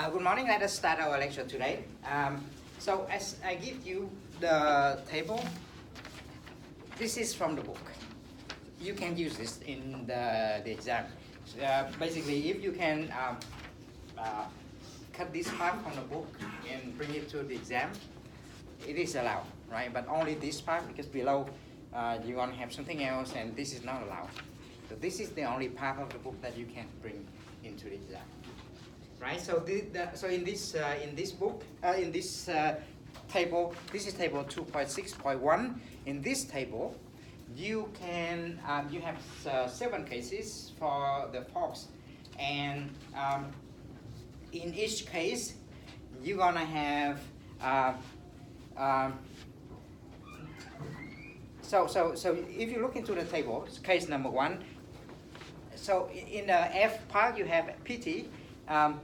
Good morning. Let us start our lecture today. So as I give you the table, this is from the book. You can use this in the exam. Basically, if you can cut this part from the book and bring it to the exam, it is allowed, right? But only this part, because below you want to have something else, and this is not allowed. So this is the only part of the book that you can bring into the exam. Right, so so in this book, in this table, this is table 2.6.1. In this table, you can you have 7 cases for the forks, and in each case, you're gonna have so if you look into the table, case number 1. So in the F part, you have PT.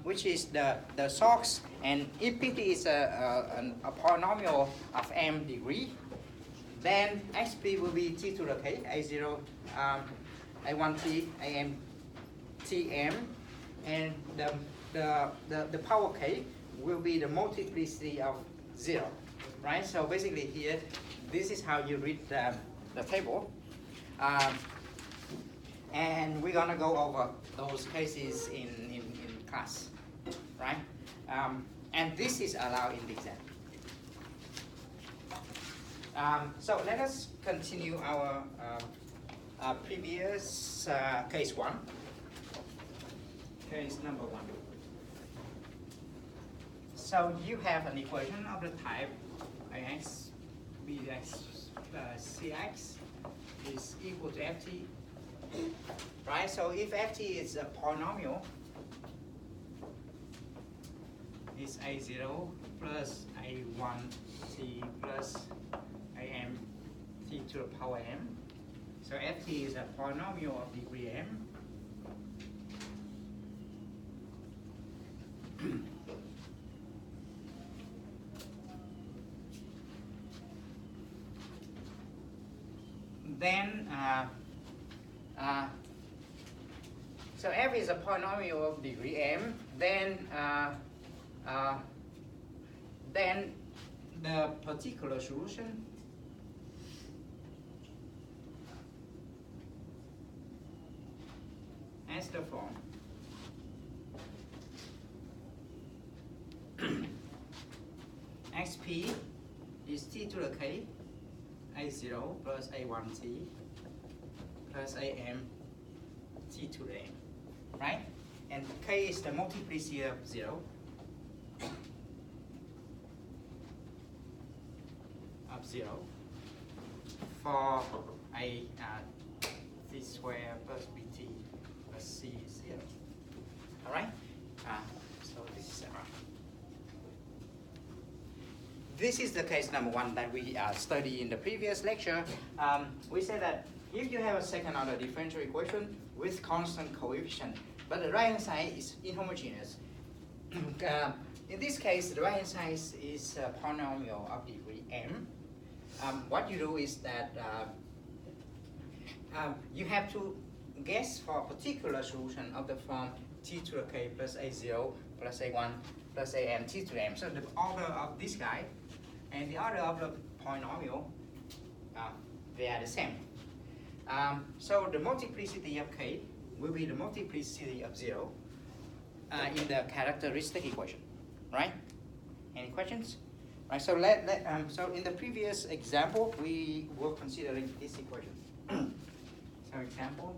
Which is the source, and if PT is a polynomial of m degree, then xp will be t to the k, a0, a1t, am, tm, and the power k will be the multiplicity of 0, right? So basically here, this is how you read the table. And we're gonna go over those cases in class, right? And this is allowed in the exam. So let us continue our previous case 1. Case number 1. So you have an equation of the type ax bx cx is equal to ft. Right, so if ft is a polynomial, it's a0 plus a1t plus am t to the power m. So ft is a polynomial of degree m. Then so f is a polynomial of degree m. Then the particular solution as the form xp is t to the k, a0 plus a1t plus am t to the m, right? And k is the multiplicity of 0 for a c square plus bt plus c is 0. All right? So this is this is the case number 1 that we studied in the previous lecture. We said that if you have a second order differential equation with constant coefficient, but the right hand side is inhomogeneous. In this case, the right hand side is a polynomial of degree m. What you do is that you have to guess for a particular solution of the form t to the k plus a0 plus a1 plus am t to the m. So the order of this guy and the order of the polynomial, they are the same. So the multiplicity of k will be the multiplicity of 0 in the characteristic equation, right? Any questions? Right, so so in the previous example, we were considering this equation. So example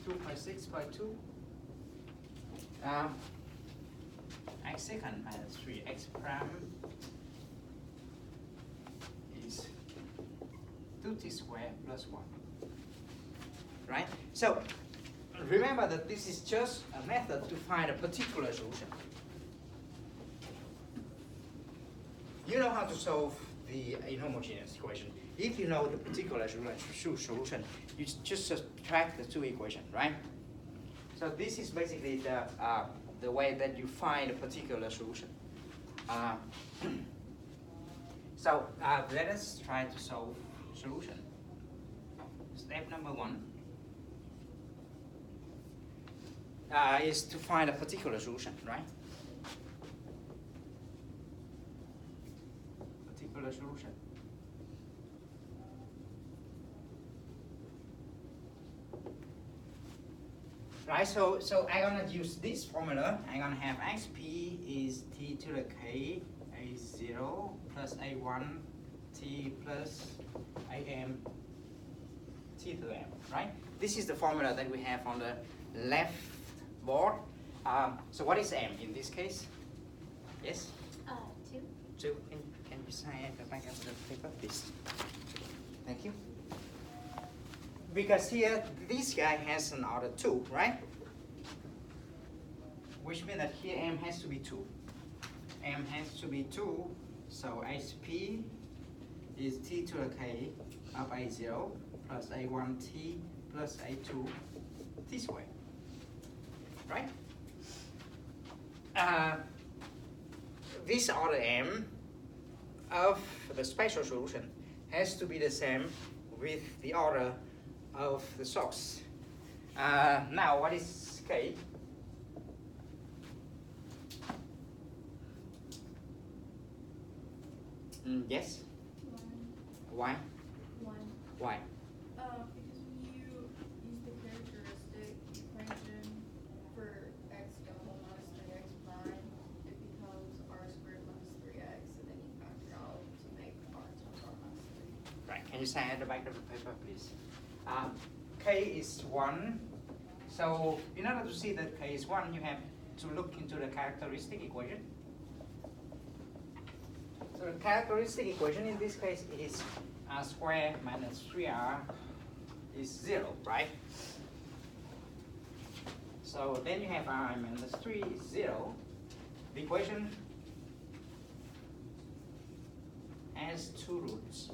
2.6.2, x second minus 3x prime is 2t squared plus 1. Right? So remember that this is just a method to find a particular solution. You know how to solve the inhomogeneous equation. If you know the particular solution, you just subtract the 2 equations, right? So this is basically the way that you find a particular solution. So let us try to solve solution. Step number 1. is to find a particular solution, right? Particular solution. Right, so I'm gonna use this formula. I'm gonna have xp is t to the k a0 plus a1 t plus am t to the m, right? This is the formula that we have on the left board. So what is m in this case? Yes? 2. 2. Can you sign at the back of the paper, please? Thank you. Because here, this guy has an order 2, right? Which means that here m has to be 2. M has to be 2, so HP is t to the k of a0 plus a1t plus a2 t squared, right? This order m of the spatial solution has to be the same with the order of the source. Now, what is k? Yes? 1. Why? 1. Why? Because when you use the characteristic equation for x double minus 3x prime, it becomes r squared minus 3x, and then you factor out to make r times r minus 3. Right, can you sign at the back of the paper, please? K is 1. So, in order to see that K is 1, you have to look into the characteristic equation. So, the characteristic equation in this case is r squared minus 3r is 0, right? So, then you have r minus 3 is 0. The equation has 2 roots.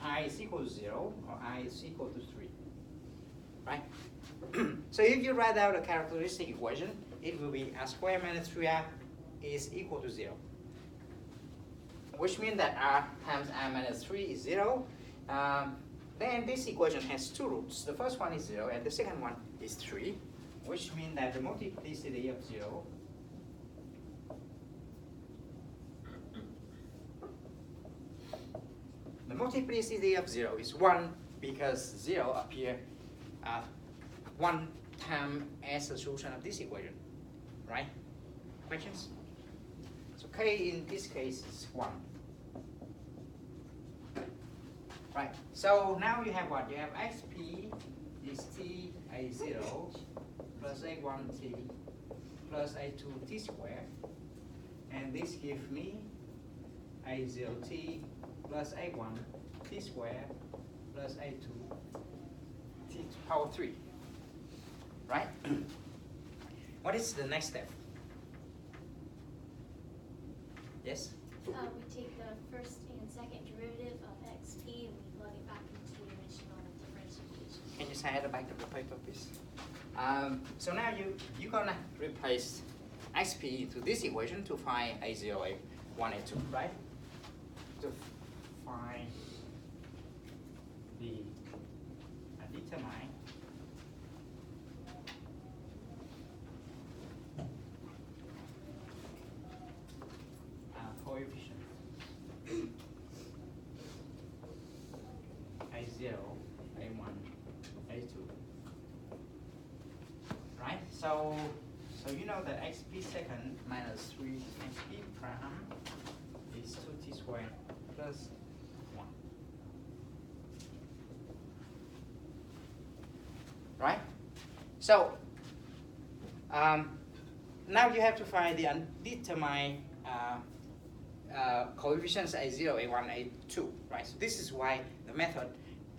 I is equal to 0 or I is equal to 3, right? So if you write out a characteristic equation, it will be r squared minus 3r is equal to 0, which means that r times r minus 3 is 0. Then this equation has 2 roots. The first one is 0 and the second one is 3, which means that the multiplicity of 0 the multiplicity of 0 is 1 because 0 appears 1 time as a solution of this equation, right? Questions? So k in this case is 1. Right, so now you have what? You have xp is t a0 plus a1t plus a2t squared, and this gives me a0t plus a1 t squared plus a2 t to power 3, right? What is the next step? Yes? We take the first and second derivative of xp and we plug it back into the original differential equation. Can you say at the back of the paper, please? So now you're gonna replace xp into this equation to find a0, a1, a2, right? To find the undetermined coefficient a0, a1, a2, right? So you know that xp second minus 3 xp prime is 2t squared plus 1. Right? So now you have to find the undetermined coefficients a0, a1, a2, right? So this is why the method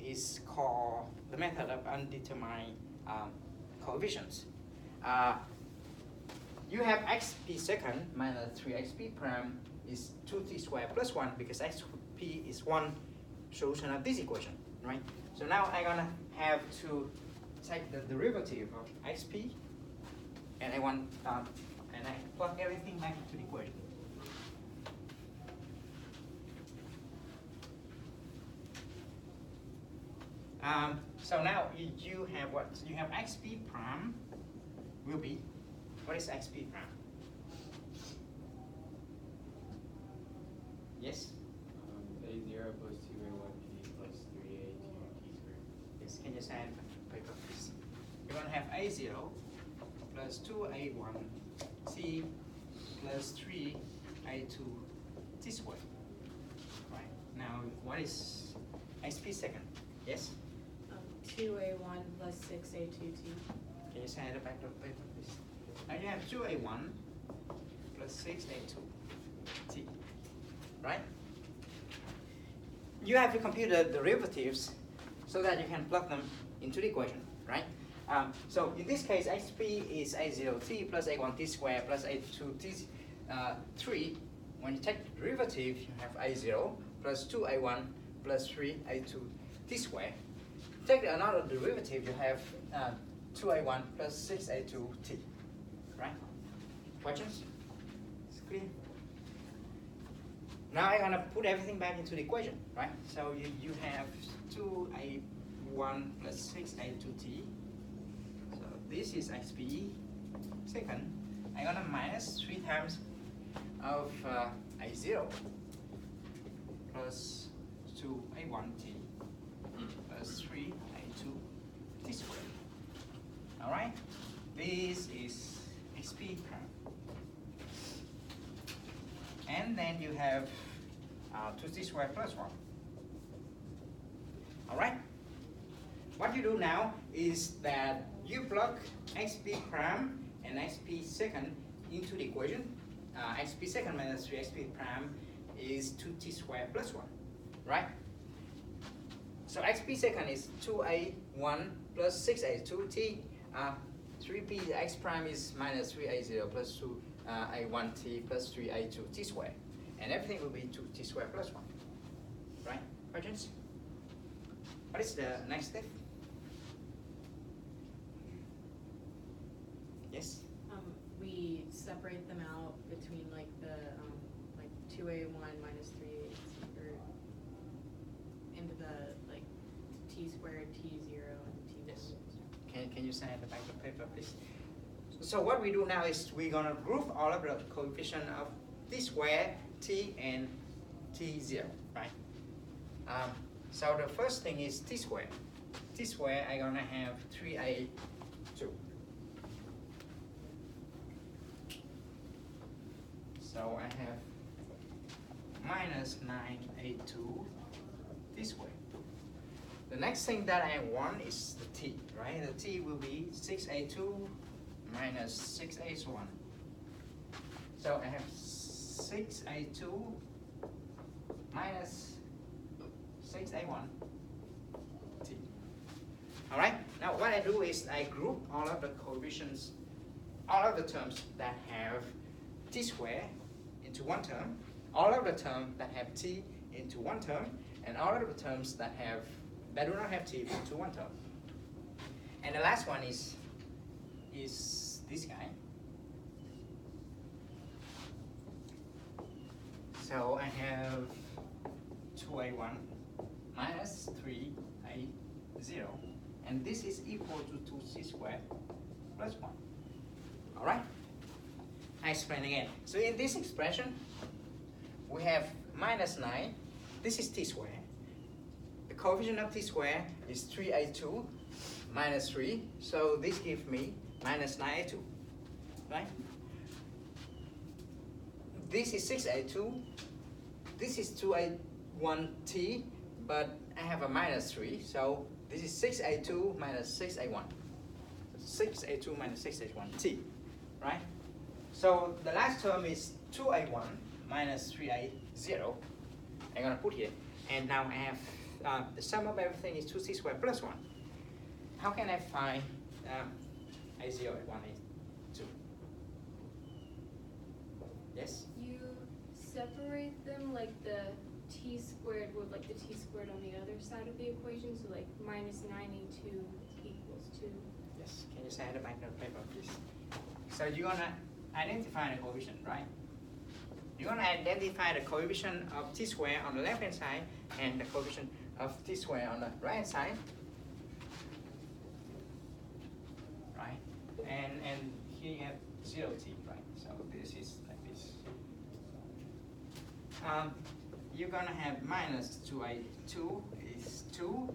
is called the method of undetermined coefficients. You have xp second minus 3xp prime is 2t squared plus 1 because xp is one solution of this equation, right? So now I'm gonna have to take the derivative of xp and and I plug everything back into the equation. So now you have what? You have xp prime will be, what is xp prime? Yes? A0 plus 2A1T plus 3A2T squared. Yes, can you sign the paper, please? You're going to have A0 plus 2A1T plus 3A2T squared. Right. Now, what is xp second? Yes? 2A1 plus 6A2T. Can you sign the back of the paper, please? Now you have 2A1 plus 6A2T. Right? You have to compute the derivatives so that you can plug them into the equation, right? So in this case, xp is a0t plus a1t squared plus a2t 3. When you take the derivative, you have a0 plus 2a1 plus 3a2t squared. Take another derivative, you have 2a1 plus 6a2t, right? Questions? It's clear? Now I'm gonna put everything back into the equation, right? So you have 2a1 plus 6a2t. So this is xp. Second, I'm gonna minus 3 times of a0 plus 2a1t plus 3a2t squared. All right? This is xp prime. And then you have 2t squared plus 1. All right? What you do now is that you plug xp prime and xp second into the equation. Xp second minus 3xp prime is 2t squared plus 1, right? So xp second is 2a1 plus 6a2t. 3p x prime is minus 3a0 plus 2a1t plus 3a2t squared. And everything will be 2t squared plus 1. Right? Questions? What is the next step? Yes? We separate them out between like the 2A1 minus 3A, or into the like t squared, t0, and t1. Yes. Can you sign the back of the paper, please? So what we do now is we're gonna group all of the coefficient of t squared, t, and t0, right? So the first thing is t squared. T squared, I'm gonna have 3a2. So I have minus 9a2 t squared. The next thing that I want is the t, right? The t will be 6a2 minus 6a1. So I have 6a2 minus 6a1 t. All right? Now what I do is I group all of the coefficients, all of the terms that have t squared into one term, all of the terms that have t into one term, and all of the terms that do not have t into one term. And the last one is this guy. So I have 2a1 minus 3a0, and this is equal to 2c squared plus 1. All right? I explain again. So in this expression, we have minus 9. This is t squared. The coefficient of t squared is 3a2 minus 3. So this gives me minus 9a2. Right? This is 6a2. This is 2a1t, but I have a minus 3. So this is 6a2 minus 6a1. 6a2 minus 6a1t. Right? So the last term is 2a1 minus 3a0. I'm going to put here. And now I have the sum of everything is 2c squared plus 1. How can I find a0, a1, a2? Yes? You separate them like the t squared with like the t squared on the other side of the equation, so like minus 9a2 equals 2. Yes. Can you say the back of the paper, please? So you're going to identify the coefficient, right? You're going to identify the coefficient of t squared on the left-hand side and the coefficient of t squared on the right-hand side. right? And here you have 0t, right? So this is like this. You're gonna have minus 2a2 is 2,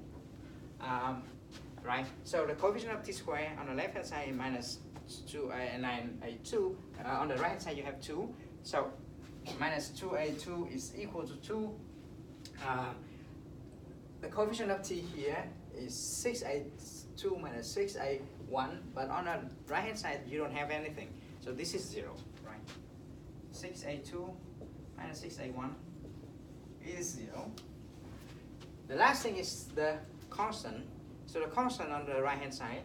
right? So the coefficient of t squared on the left hand side is minus 2a9a2. On the right hand side you have 2. So minus 2a2 is equal to 2. The coefficient of t here is 6a2 minus 6a1, but on the right hand side you don't have anything. So this is 0, right? 6a2 minus 6a1 is 0. The last thing is the constant. So the constant on the right hand side,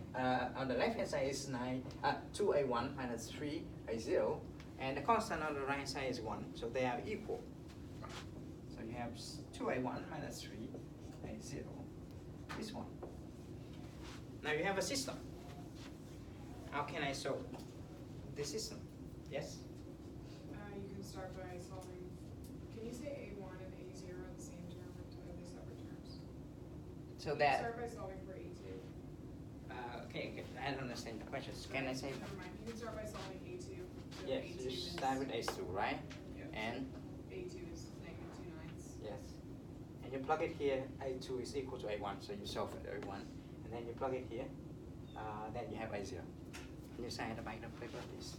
on the left hand side is 2a1 minus 3a0, and the constant on the right hand side is 1, so they are equal. So you have 2a1 minus 3a0 is 1. Now you have a system. How can I solve the system? Yes? You can start by solving, can you say A1 and A0 in the same term or are they separate terms? So that, Start by solving for A2. okay, I don't understand the questions. Can I say? Never mind, you can start by solving A2. So Yes, A2 you is- start with H2, right? Yeah. And A2 is negative 2 ninths. yes. And you plug it here, A2 is equal to A1, so you solve for A1. And then you plug it here, then you have A0. Can you sign at the back of the paper, please?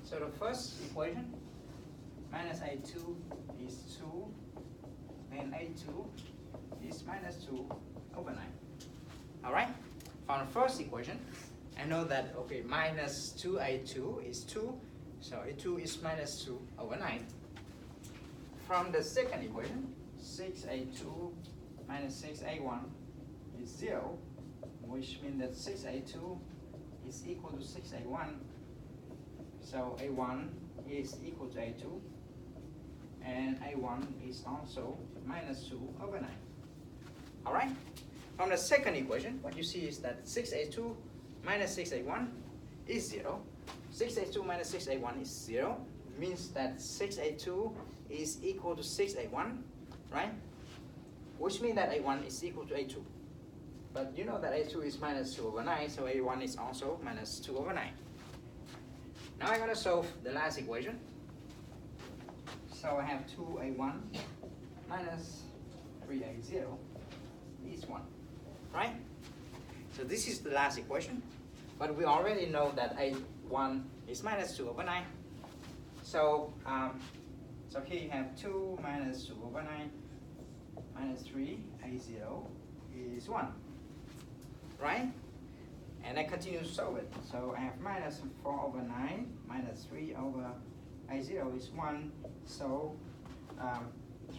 So the first equation, minus A2 is 2, then A2 is minus 2 over 9. All right? From the first equation, I know that, okay, minus 2a2 is 2, so a2 is minus 2 over 9. From the second equation, 6a2 minus 6a1 is 0, which means that 6a2 is equal to 6a1. So a1 is equal to a2, and a1 is also minus 2 over 9. All right? From the second equation, what you see is that 6a2 minus 6a1 is 0. 6a2 minus 6a1 is 0. Means that 6a2 is equal to 6a1, right? Which means that a1 is equal to a2. But you know that a2 is minus 2 over 9, so a1 is also minus 2 over 9. Now I'm going to solve the last equation. So I have 2a1 minus 3a0 is 1, right? So this is the last equation, but we already know that a1 is minus 2 over 9. So, so here you have 2 minus 2 over 9 minus 3, a0 is 1, right? And I continue to solve it. So I have minus 4 over 9 minus 3 over a0 is 1. So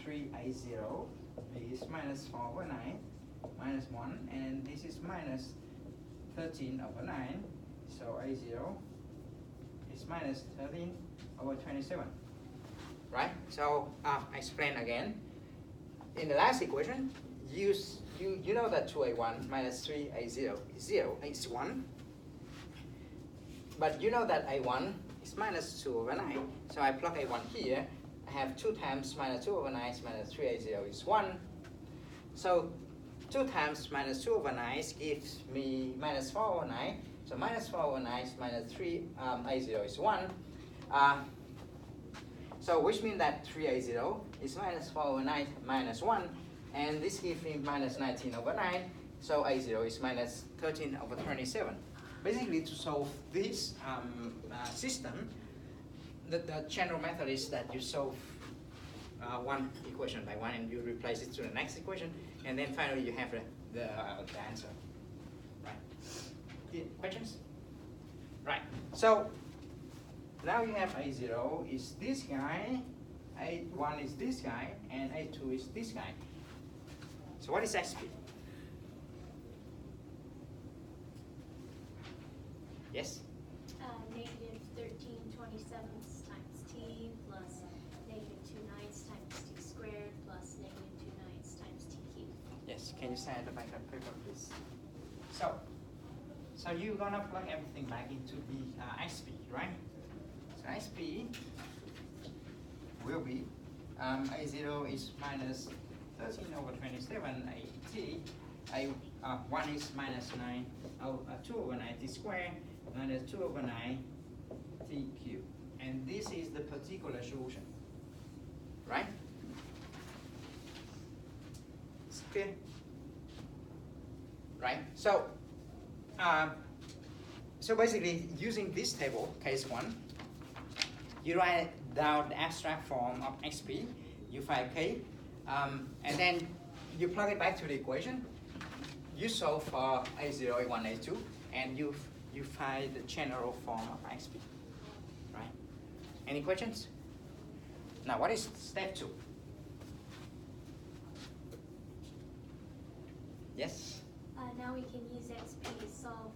3a0 is minus 4 over 9 minus 1. And this is minus 13 over 9. So a0 is minus 13 over 27. Right? So I explain again. In the last equation, you know that 2a1 minus 3a0 is 0, it's 1. But you know that a1 is minus 2 over 9. So I plug a1 here. I have 2 times minus 2 over 9 minus 3a0 is 1. So 2 times minus 2 over 9 gives me minus 4 over 9. So minus 4 over 9 minus 3a0 is 1. So which means that 3a0 is minus 4 over 9 minus 1. And this gives me minus 19 over 9. So a0 is minus 13 over 27. Basically, to solve this system, the general method is that you solve one equation by one and you replace it to the next equation. And then finally, you have the answer. Right? Yeah, questions? Right. So now you have a0 is this guy, a1 is this guy, and a2 is this guy. So what is xp? Yes? Negative 13/27 times t plus negative 2 ninths times t squared plus negative 2 ninths times t cubed. Yes, can you say at the back of the paper, please? So you're gonna plug everything back into the xp, right? So xp will be A0 is minus 13 over 27 AT. A1 is minus 9, 2 over 9 T squared minus 2 over 9 T cubed. And this is the particular solution, right? It's clear? Right? So, so basically, using this table, case 1, you write down the abstract form of XP, you find K, and then you plug it back to the equation. You solve for A0, A1, A2, and you find the general form of XP, right? Any questions? Now, what is step 2? Yes? Now we can use XP to solve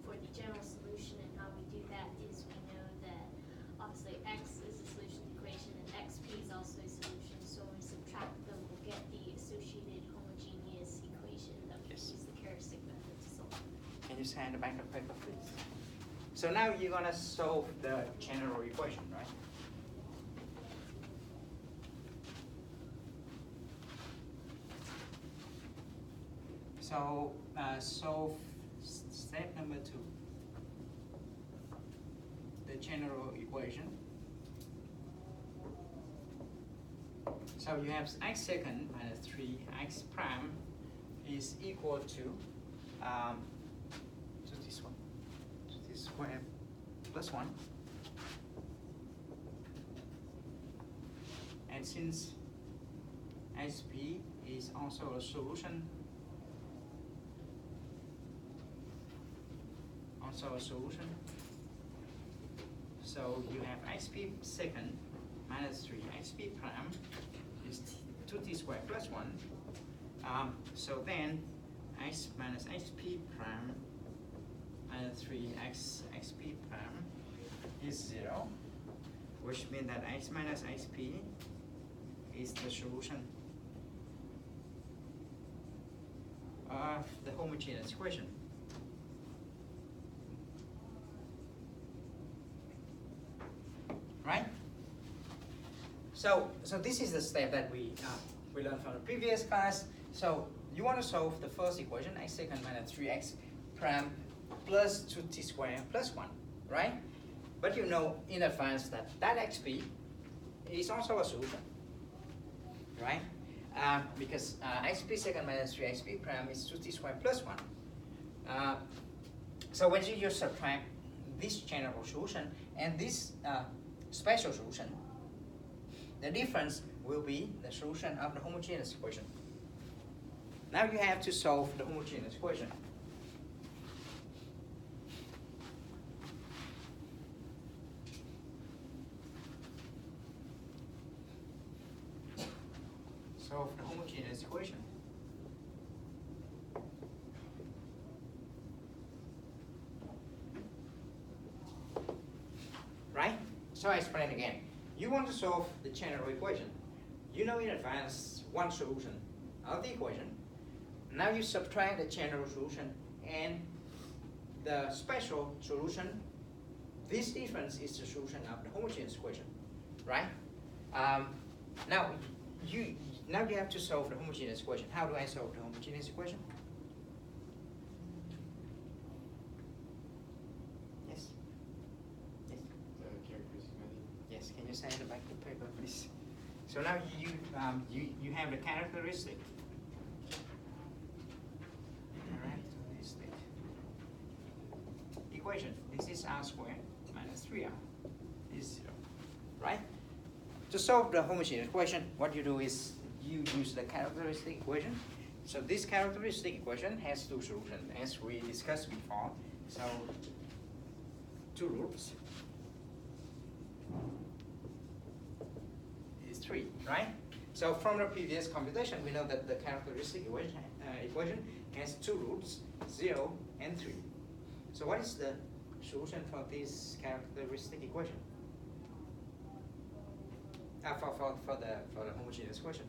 for the general solution, and how we do that is we know that obviously X is a solution to the equation and XP is also a solution, so when we subtract them we'll get the associated homogeneous equation that we Yes. can use the characteristic method to solve. Can you sign the back of the paper, please? So now you're gonna solve the general equation, right? So solve step number 2, the general equation. So you have x second minus 3x prime is equal to this one, to this square plus 1. And since SP is also a solution, so you have xp second minus 3 xp prime is 2t squared plus 1. So then x minus xp prime minus 3x xp prime is 0, which means that x minus xp is the solution of the homogeneous equation. Right? So this is the step that we learned from the previous class. So you want to solve the first equation, x second minus 3x prime plus 2t squared plus 1, right? But you know in advance that xp is also a solution, right? Because xp second minus 3xp prime is 2t squared plus 1. So when you just subtract this general solution and this special solution, the difference will be the solution of the homogeneous equation. Now you have to solve the homogeneous equation. Solve the homogeneous equation. Right? So I explain again. You want to solve the general equation. You know in advance one solution of the equation. Now you subtract the general solution and the special solution. This difference is the solution of the homogeneous equation, right? Now you have to solve the homogeneous equation. How do I solve the homogeneous equation? Yes. Yes. The characteristic method. Yes. Can you sign the back of the paper, please? So now you have the characteristic. Equation. This is r squared minus 3r is 0, right? To solve the homogeneous equation, what you do is you use the characteristic equation. So this characteristic equation has two solutions, as we discussed before. So two roots is 3, right? So from the previous computation, we know that the characteristic equation has two roots, 0 and 3. So what is the solution for this characteristic equation? For the homogeneous equation.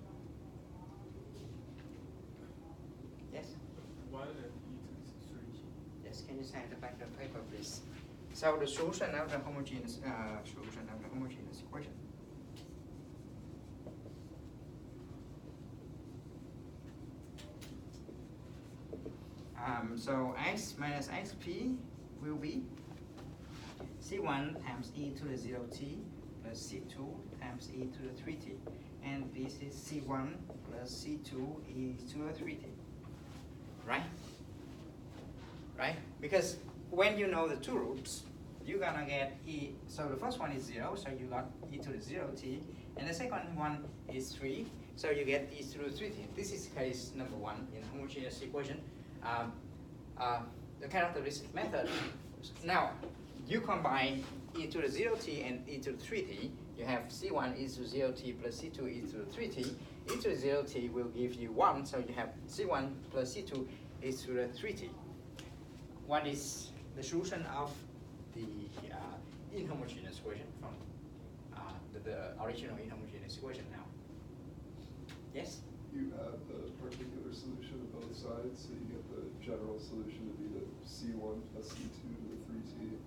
Yes? Why did you take 3? Yes, can you sign the back of the paper, please? So the solution of the homogeneous equation. So x minus xp will be c1 times e to the 0t plus c2 times e to the 3t. And this is c1 plus c2 e to the 3t. Right? Right? Because when you know the two roots, you're gonna get e. So the first one is 0, so you got e to the 0t. And the second one is 3, so you get e to the 3t. This is case number 1 in homogeneous equation. The characteristic method. Now, you combine e to the 0t and e to the 3t. You have c1 e to the 0t plus c2 e to the 3t. E to the 0t will give you 1, so you have c1 plus c2 e to the 3t. What is the solution of the inhomogeneous equation from the original inhomogeneous equation now? Yes? You have the particular solution of both sides, so you get the general solution to be the C1 plus C2 to the 3t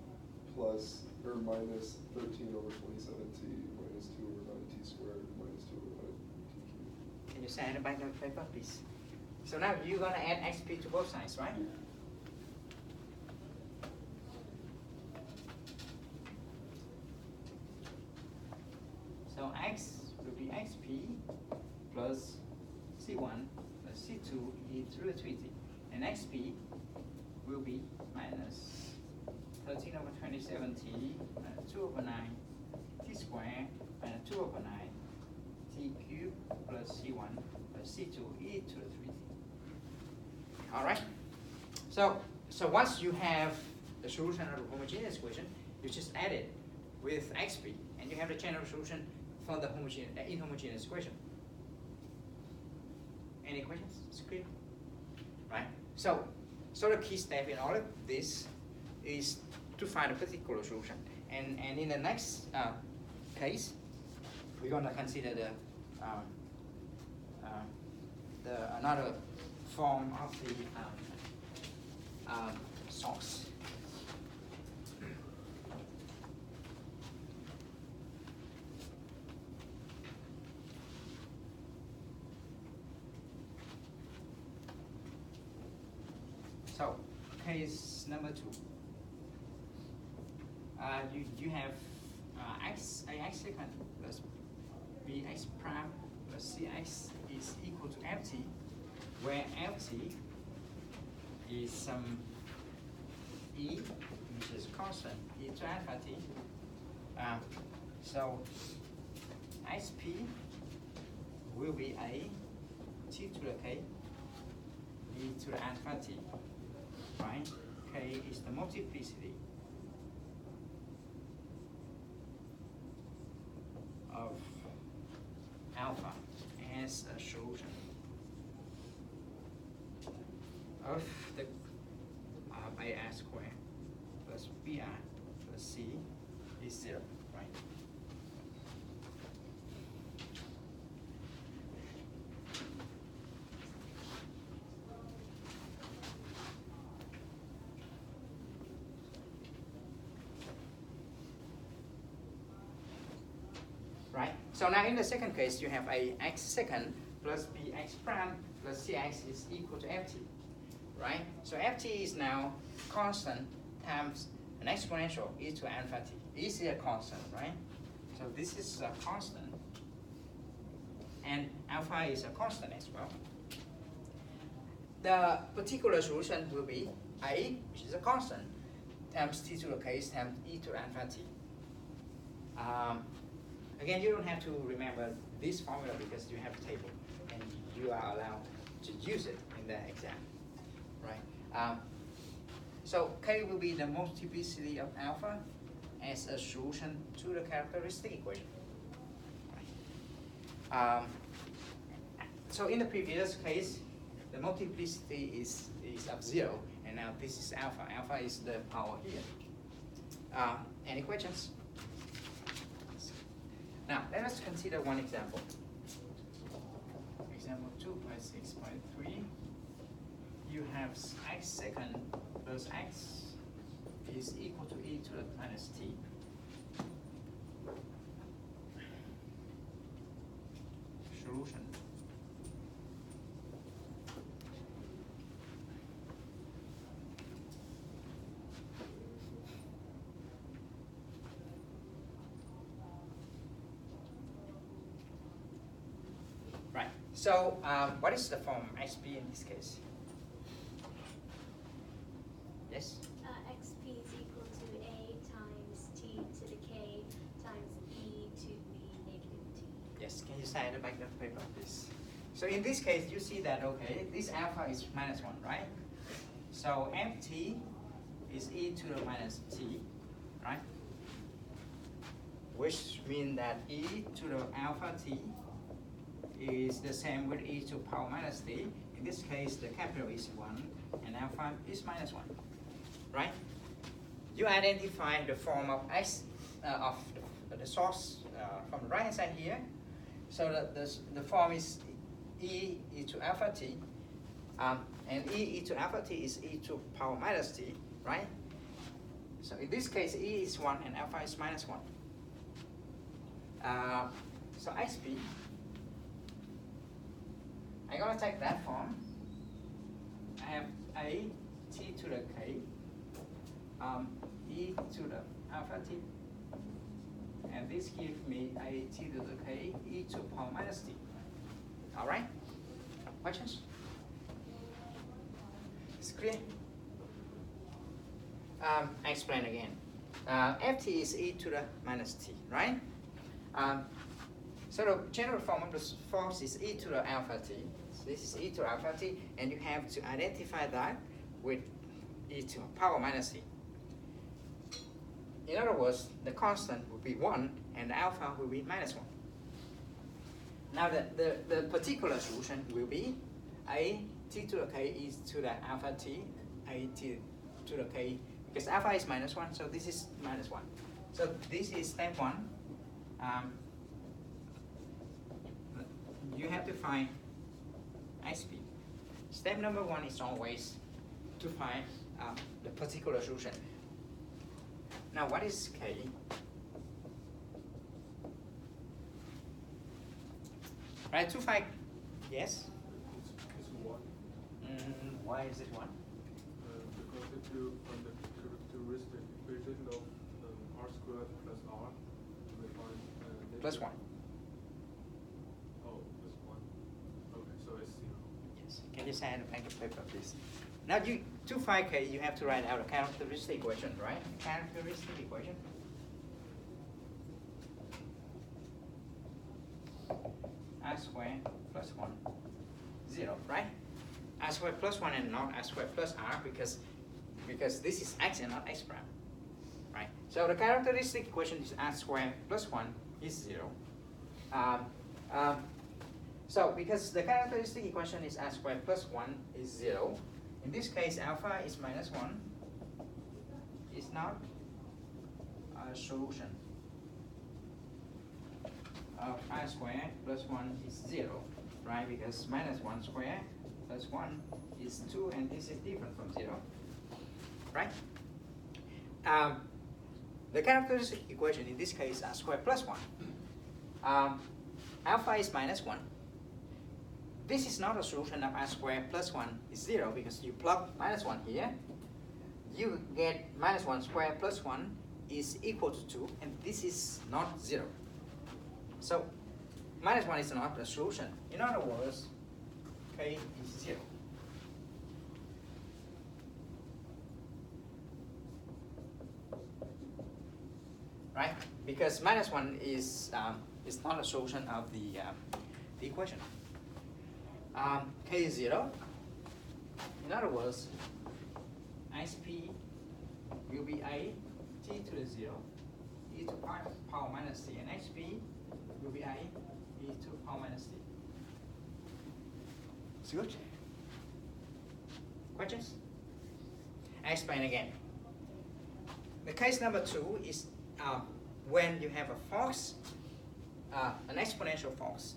plus or minus 13 over 27t minus 2 over 9t squared minus 2 over 9t cubed. Can you say it by the paper, please? So now you're gonna add xp to both sides, right? So x will be xp plus c1 plus c2 e to the 3t. And xp will be minus 13 over 27t minus 2 over 9 t squared minus 2 over 9 t cubed plus c1 plus c2 e to the 3t. All right? So once you have the solution of the homogeneous equation, you just add it with xp, and you have the general solution for the inhomogeneous equation. Any questions? It's clear, right? So the key step in all of this is to find a particular solution, and in the next case, we're going to consider the another form of the source. So, case number 2. You have ax second plus bx prime plus cx is equal to ft, where ft is some e, which is constant, e to alpha t. So xp will be a t to the k, e to the alpha t. Right? K is the multiplicity of alpha as a solution of the AR squared plus BR plus C is 0, right? Right? So now in the second case, you have a x second plus bx prime plus cx is equal to ft, right? So ft is now constant times an exponential e to alpha t. E is a constant, right? So this is a constant, and alpha is a constant as well. The particular solution will be a, which is a constant, times t to the k times e to alpha t. Again, you don't have to remember this formula because you have a table and you are allowed to use it in the exam, right? So K will be the multiplicity of alpha as a solution to the characteristic equation. So in the previous case, the multiplicity is of 0, and now this is alpha. Alpha is the power here. Any questions? Now, let us consider one example. Example 2.6.3. You have x second plus x is equal to e to the minus t. Solution. So what is the form xp in this case? Yes? xp is equal to a times t to the k times e to the negative t. Yes, can you say the back of the paper, please? So in this case, you see that, okay, this alpha is minus 1, right? So ft is e to the minus t, right? Which means that e to the alpha t is the same with e to power minus t. In this case, the capital is 1 and alpha is minus 1, right? You identify the form of x of the source from the right hand side here. So that the form is e to alpha t, and e to alpha t is e to power minus t, right? So in this case, e is 1 and alpha is minus 1. So xp, I'm going to take that form. I have a t to the k, e to the alpha t, and this gives me a t to the k e to power minus t. All right? Questions? It's clear? I explain again. Ft is e to the minus t, right? So the general form of the force is e to the alpha t. So this is e to alpha t, and you have to identify that with e to power minus t. In other words, the constant will be 1 and the alpha will be minus 1. Now the particular solution will be a t to the k e to the alpha t, a t to the k, because alpha is minus 1, so this is minus 1. So this is step 1. You have to find xp. Step number 1 is always to find the particular solution. Now what is k? Right, to find, yes? It's 1. Why is it 1? Because if you find the characteristic equation of r squared plus r, you will find Plus 1. Oh, plus 1. Okay, so it's 0. Yes. Can you sign a blank of paper, please? Now, to find k, you have to write out a characteristic equation, right? Characteristic equation. R squared plus 1, 0, right? R squared plus 1 and not R squared plus R because this is x and not x prime, right? So the characteristic equation is R squared plus 1 is 0. So because the characteristic equation is R squared plus 1 is 0, in this case alpha is minus 1, is not a solution of r squared plus 1 is 0, right? Because minus 1 squared plus 1 is 2, and this is different from 0, right? The characteristic equation in this case is r squared plus 1. Alpha is minus 1. This is not a solution of r squared plus 1 is 0 because you plug minus 1 here. You get minus 1 squared plus 1 is equal to 2, and this is not 0. So minus 1 is not a solution. In other words, k is 0. Right? Because minus 1 is not a solution of the equation. K is 0. In other words, xp will be a t to the 0 e to power minus t, and xp will be a e to power minus t. It's good? Questions? I explain again. The case number 2 is when you have a force, an exponential force.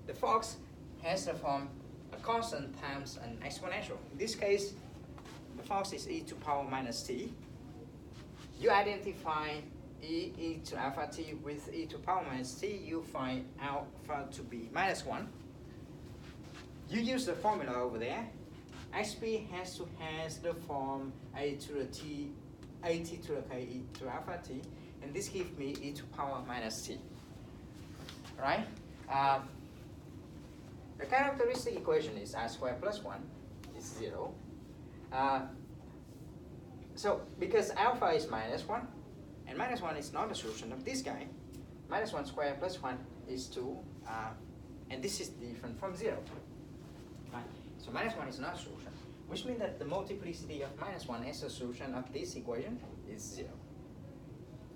The force has the form a constant times an exponential. In this case, the force is e to power minus t. You identify e to alpha t with e to power minus t. You find alpha to be minus 1. You use the formula over there. xp has the form a to the t, at to the k e to alpha t, and this gives me e to power minus t. Right? the characteristic equation is r squared plus 1 is 0. So because alpha is minus 1, and minus 1 is not the solution of this guy, minus 1 squared plus 1 is 2, and this is different from 0. Right? So minus 1 is not a solution, which means that the multiplicity of minus 1 as a solution of this equation is 0.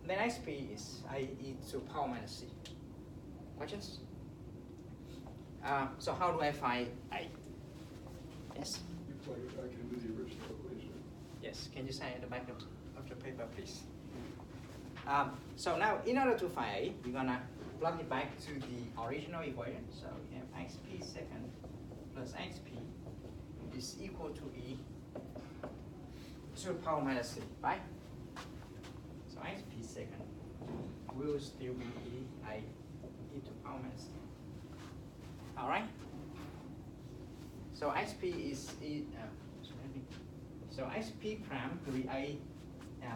Then xp is e to power minus c. Questions? So how do I find a? Yes? You plug it back into the original equation. Yes, can you sign at the back of the paper, please? So now, in order to find a, we're gonna plug it back to the original equation. So we have xp second plus xp is equal to e to the power minus c, right? So xp second will still be e to the power minus c. All right? So xp is so xp prime will be a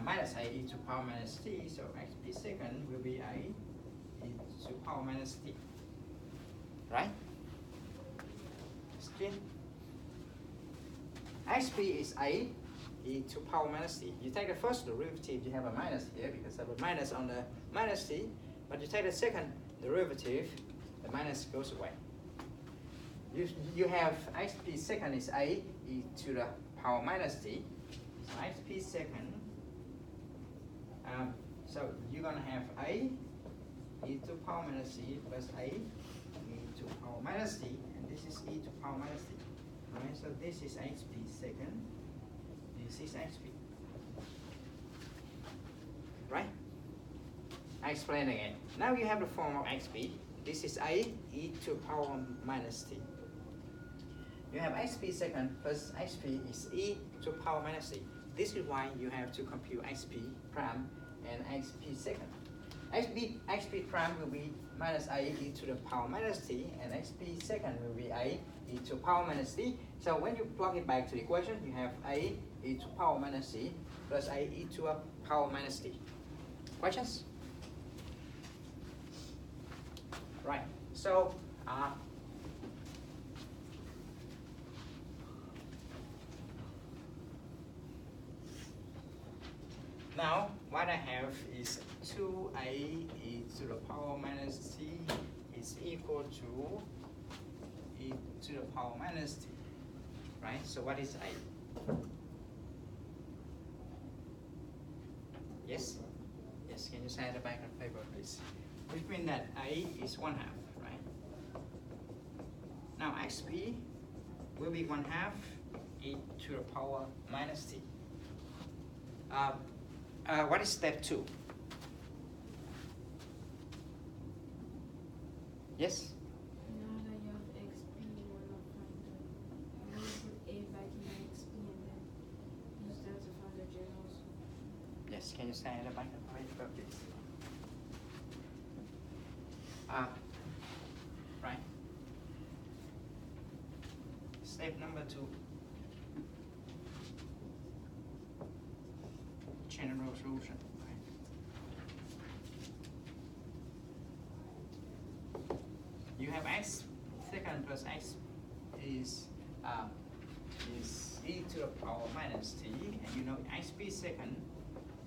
minus a e to power minus t. So xp second will be a e to power minus t. Right? It's clear? xp is a e to power minus t. You take the first derivative, you have a minus here because I have a minus on the minus t. But you take the second derivative, the minus goes away. You have xp second is a e to the power minus t. So xp second, so you're gonna have a e to power minus t plus a e to power minus t, and this is e to power minus t. Right? So this is xp second, this is xp. Right? I explain again. Now you have the form of xp. This is a e to power minus t. You have xp second plus xp is e to power minus t. This is why you have to compute xp prime and xp second. xp prime will be minus a e to the power minus t, and xp second will be a e to power minus t. So when you plug it back to the equation, you have a e to power minus t plus a e to a power minus t. Questions? Right. So now what I have is 2a e to the power minus t is equal to e to the power minus t. Right? So what is a? Yes? Yes, can you say at the back of the paper, please? Which means that a is 1/2, right? Now xp will be 1/2 e to the power minus t. What is step 2? Yes? Now that you have XP, you want to find the, you want to put A back in XP and then use that to find the general solution. Yes, can you say at the back of the paper, please? Right. Step number 2. General solution. Right. You have x second plus x is e to the power minus t, and you know xp second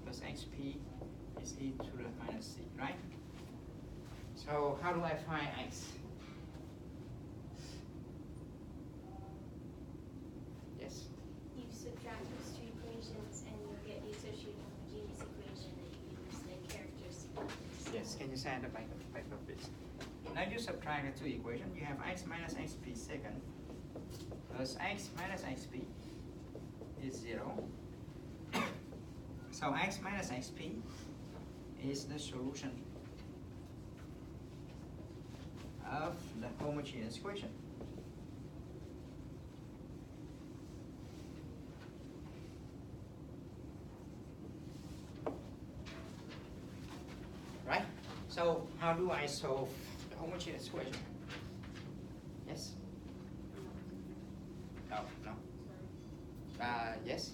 plus xp is e to the minus t, right? So how do I find x? Yes? You subtract those two equations and you'll get the associated homogeneous equation that you use the characteristic. Yes, can you say at the back of the paper, please? Now you subtract the two equations. You have x minus xp second plus x minus xp is 0. So x minus xp is the solution of the homogeneous equation. Right? So how do I solve the homogeneous equation? Yes? No, no. Yes?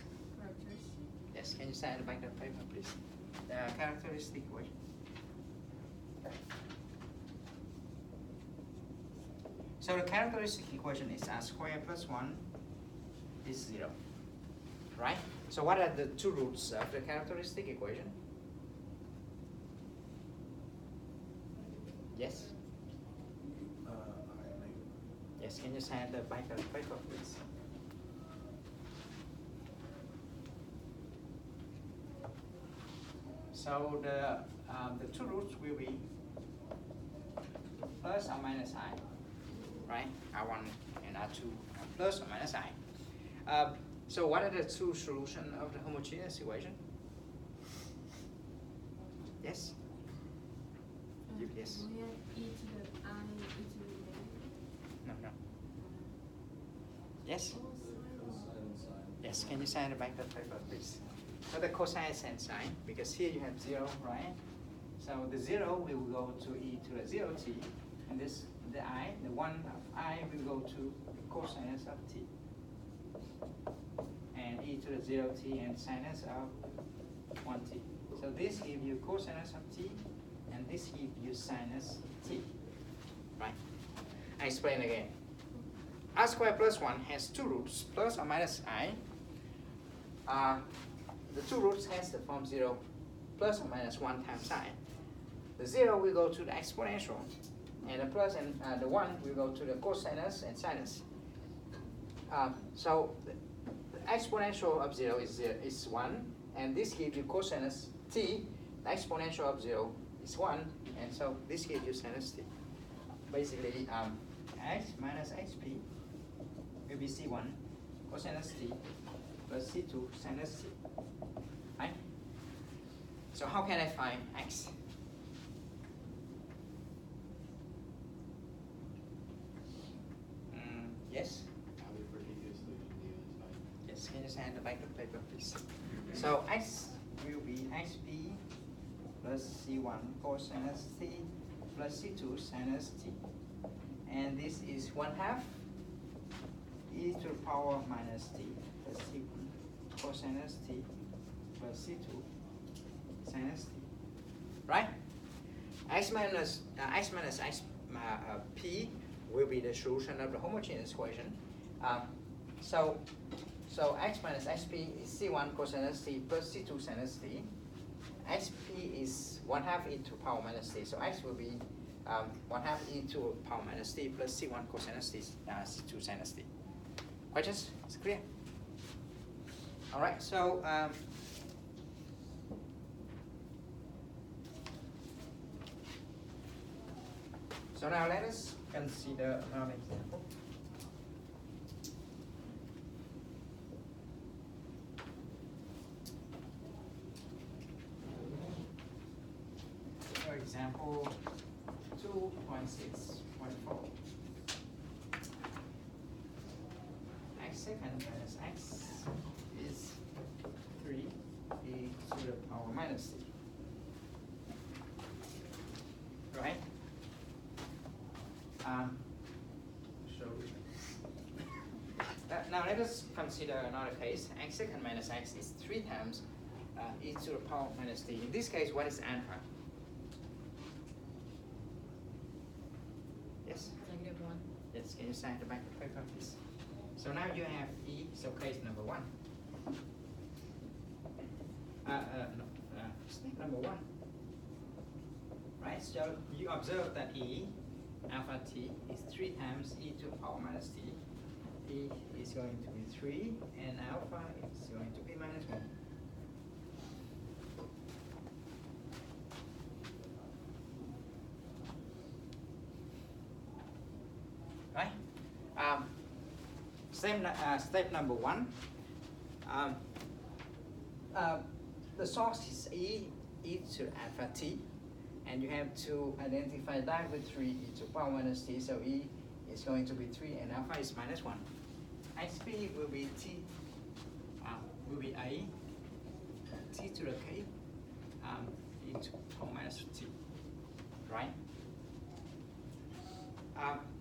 Yes, can you say at the back of the paper, please? The characteristic equation. So the characteristic equation is r squared plus 1 is 0, right? So what are the two roots of the characteristic equation? Yes? Yes, can you sign the back of the paper, please? So the two roots will be plus or minus I, right? R1 and R2 plus or minus I. So what are the two solutions of the homogeneous equation? Yes? Yes? We have e to the I, e to the No, no. Yes? Cosine and sine. Yes, can you sign the back of the paper, please? So the cosine and sine, because here you have 0, right? So the 0 will go to e to the 0t, and this, the I, the 1 of I will go to the cosinus of t. And e to the 0t and sinus of 1t. So this gives you cosinus of t, and this gives you sinus t, right? I explain again. R squared plus 1 has two roots, plus or minus I. The two roots has the form 0 plus or minus 1 times I. The 0 will go to the exponential, and the plus and the 1 will go to the cosinus and sinus. So the exponential of 0 is 1, and this gives you cosinus t. The exponential of 0 is 1, and so this gives you sinus t. Basically, x minus xp will be c1 cosinus t plus c2 sinus t. Right? So how can I find x? Yes? Yes, can you sign the back of the paper, please? So x will be xp plus c1 cosinus t plus c2 sinus t. And this is 1/2 e to the power minus t plus c1 cosinus t plus c2 sinus t. Right? X minus p will be the solution of the homogeneous equation. So x minus xp is c1 cosinus t plus c2 sinus t. xp is 1/2 e to the power minus t. So x will be 1/2 e to the power minus t plus c1 cosinus t c2 sinus t. Questions? It's clear? All right. So now let us consider another example. For example, 2.6.4. X second minus x is 3 e to the power minus t. Right? Now let us consider another case. X second minus x is 3 times e to the power minus t. In this case, what is alpha? Yes? -1. Yes, can you sign the back of the paper, please? So now you have e, so case number 1. Step number 1. Right, so you observe that e, alpha t, is 3 times e to the power minus t. E is going to be 3, and alpha is going to be -1. Right? Step number 1. The source is e to alpha t, and you have to identify that with 3 e to the power minus t. So e is going to be 3, and alpha is -1. xp will be t, will be a t to the k e to the power minus t. Right?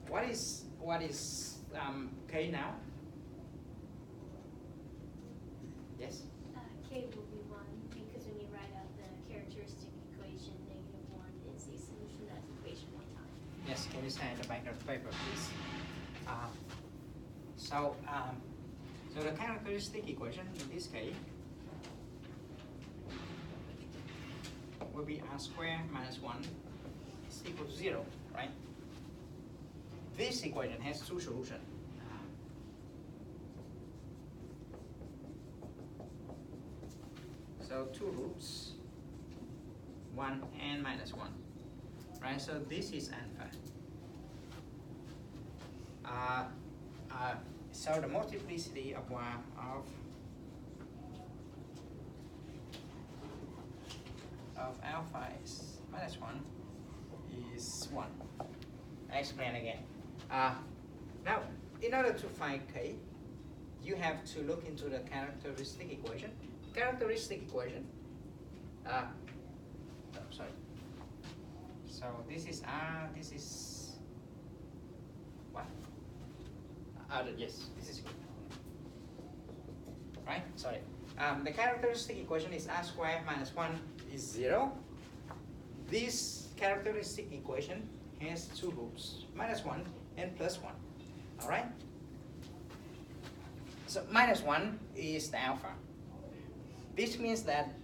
What is k now? Yes? K will be 1 because when you write out the characteristic equation, -1 is the solution of that equation one time. Yes, can you sign the back of the paper, please? So the characteristic equation in this case will be r squared minus 1 is equal to 0, right? This equation has two solutions. So two roots, 1 and minus 1, right? So this is alpha. So the multiplicity of alpha is minus 1 is 1. I explain again. Now, in order to find k, you have to look into the characteristic equation. Characteristic equation. Sorry. So this is r. This is what? Yes, this is good. Right? Sorry. The characteristic equation is r squared minus 1 is 0. This characteristic equation has two roots, minus 1 and plus 1. All right? So minus 1 is the alpha. This means that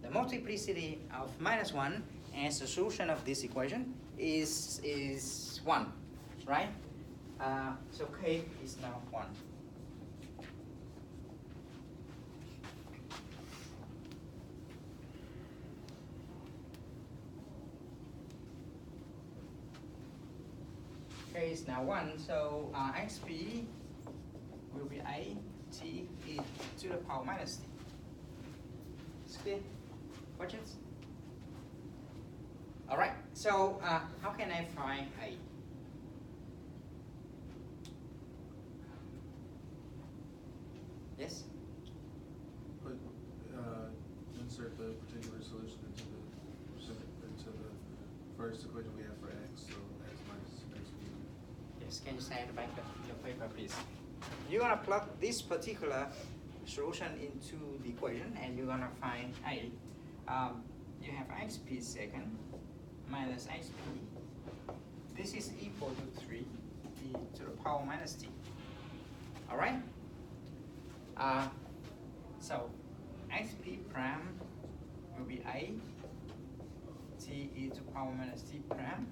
the multiplicity of minus 1 as the solution of this equation is 1, right? So k is now 1. K is now 1, so xp will be a t e to the power minus t. It's clear? Questions? All right, so how can I find a? Yes? But insert the particular solution into the first equation we have for x, so x minus xp. Yes, can you say the back of your paper, please? You're gonna plug this particular solution into the equation, and you're gonna find a. You have xp second minus xp. This is equal to 3 e to the power minus t. All right. So xp prime will be a t e to power minus t prime.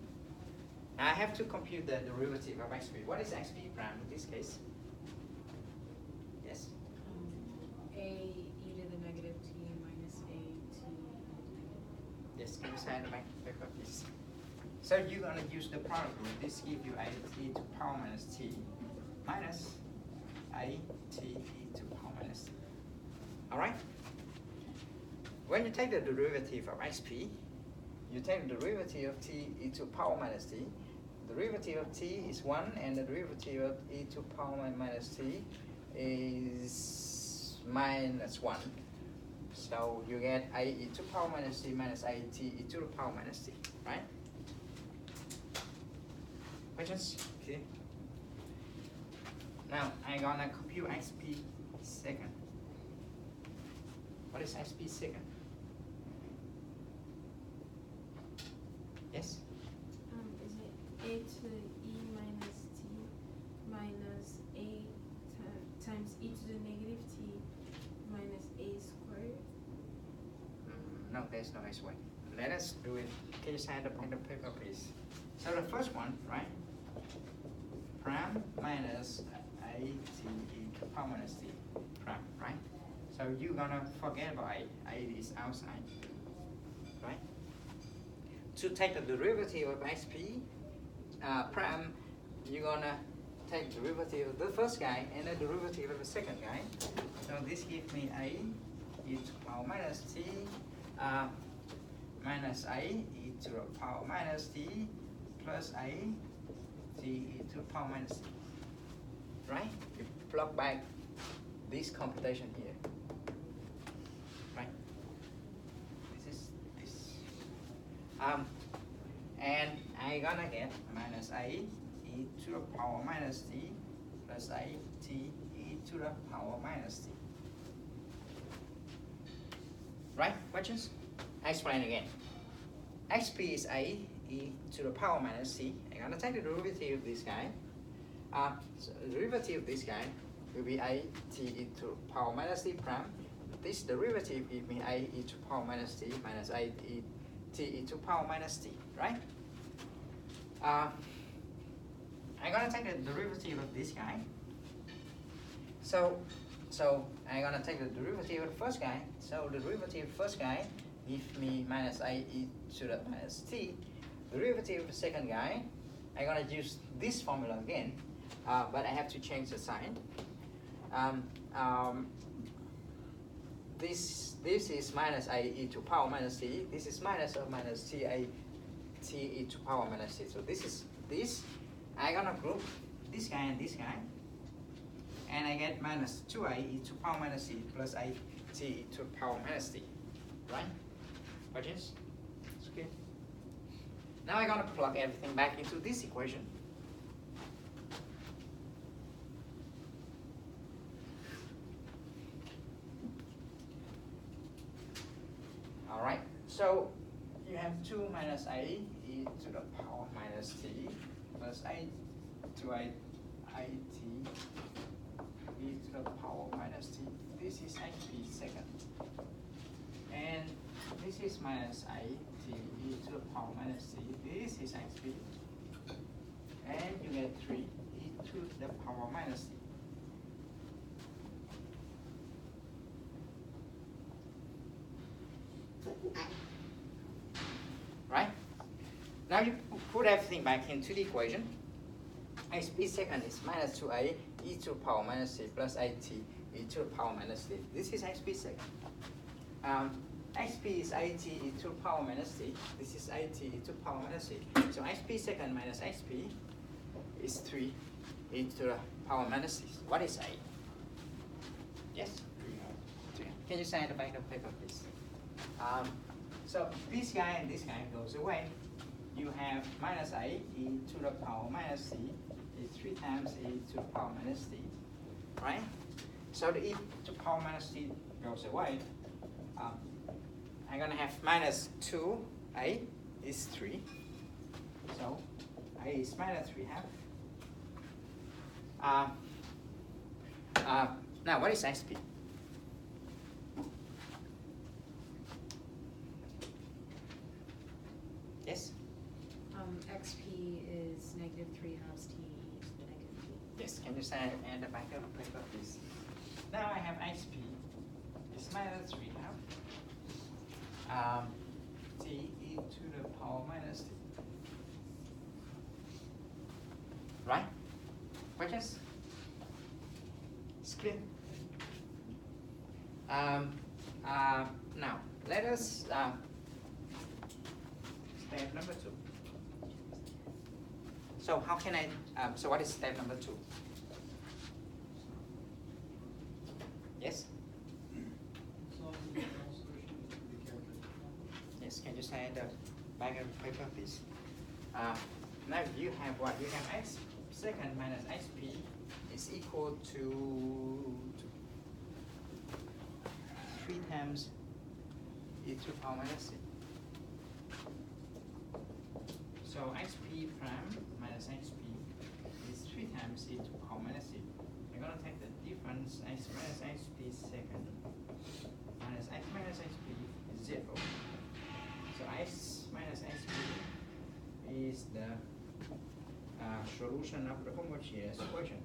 I have to compute the derivative of xp. What is xp prime in this case? Yes? A e to the negative t minus a t. Yes, can you say the back paper, please? So you're going to use the product rule. This gives you a t to power minus t minus a t e to power minus t. All right? When you take the derivative of xp, you take the derivative of t e to power minus t. The derivative of t is 1, and the derivative of e to power minus t is minus 1. So you get a e to power minus t minus a t e to the power minus t, right? Questions? Okay. Now I'm gonna compute xp second. What is xp second? Yes? Is it a to the e minus t minus a times e to the negative t minus a squared? No, there's no x way. Let us do it. Can you sign the pen and paper, please? So the first one, right? Prime minus a t e to power minus t prime, right? So you're gonna forget about a. A is outside, right? To take the derivative of xp prime, you're gonna take the derivative of the first guy and the derivative of the second guy. So this gives me a e to the power minus t minus a e to the power minus t plus a t e to the power minus t. Right? You plug back this computation here. Right? This is this. And I'm gonna get minus a e to the power minus t plus a t e to the power minus t. Right? Questions? I explain again. xp is a e to the power minus c. I'm gonna take the derivative of this guy. So the derivative of this guy will be a t e to the power minus c prime. This derivative gives me a e to the power minus t minus a e t e to the power minus t, right? I'm gonna take the derivative of this guy. So I'm gonna take the derivative of the first guy. So the derivative of the first guy gives me minus a e to the minus t. Derivative of the second guy, I'm gonna use this formula again, but I have to change the sign. This is minus a e to power minus t. This is minus or minus t a t e to power minus t. So this is this. I'm gonna group this guy and this guy, and I get minus 2a e to power minus t plus a t e to power minus t, right? Questions? It's okay. Now I'm gonna plug everything back into this equation. All right. So you have 2 minus a e to the power minus t plus a to a t e to the power minus t. This is hp second. And this is minus a t e to the power minus t. This is hp. And you get 3 e to the power minus t. Right? Now you put everything back into the equation. hp second is minus 2a e to the power minus t plus at e to the power minus t. This is hp second. hp is at e to the power minus t. This is at e to the power minus t. So hp second minus hp is 3 e to the power minus t. What is a? Yes? 3. Can you sign the back of the paper, please? So this guy and this guy goes away. You have minus a e to the power minus t is 3 times e to the power minus t, right? So the e to the power minus t goes away. I'm gonna have minus 2a is 3. So a is minus 3 half. Now what is xp? Yes? XP is negative 3 halves t e to the negative t. Yes, can you say and the back of the paper, please? Now I have xp is minus 3 half t e to the power minus t. Right? Questions? It's clear. Now let us step number 2. So how can I, so what is step number 2? Yes? Yes, can you say the back of the paper, please? Now you have what? You have x second minus xp is equal to 3 times e to the power minus c. So xp prime minus xp is 3 times e to the power minus c. We're going to take the difference x minus xp second minus x minus xp is 0. So x minus xp is the solution of the homogeneous equation.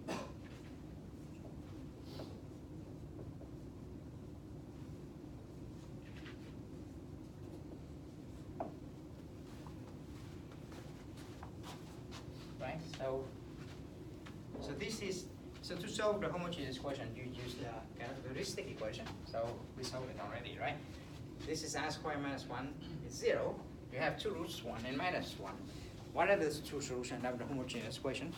Right? So this is, so to solve the homogeneous equation, you use the characteristic equation. So we solved it already, right? This is r squared minus 1 is 0. You have 2 roots 1 and minus 1. What are the 2 solutions of the homogeneous equation?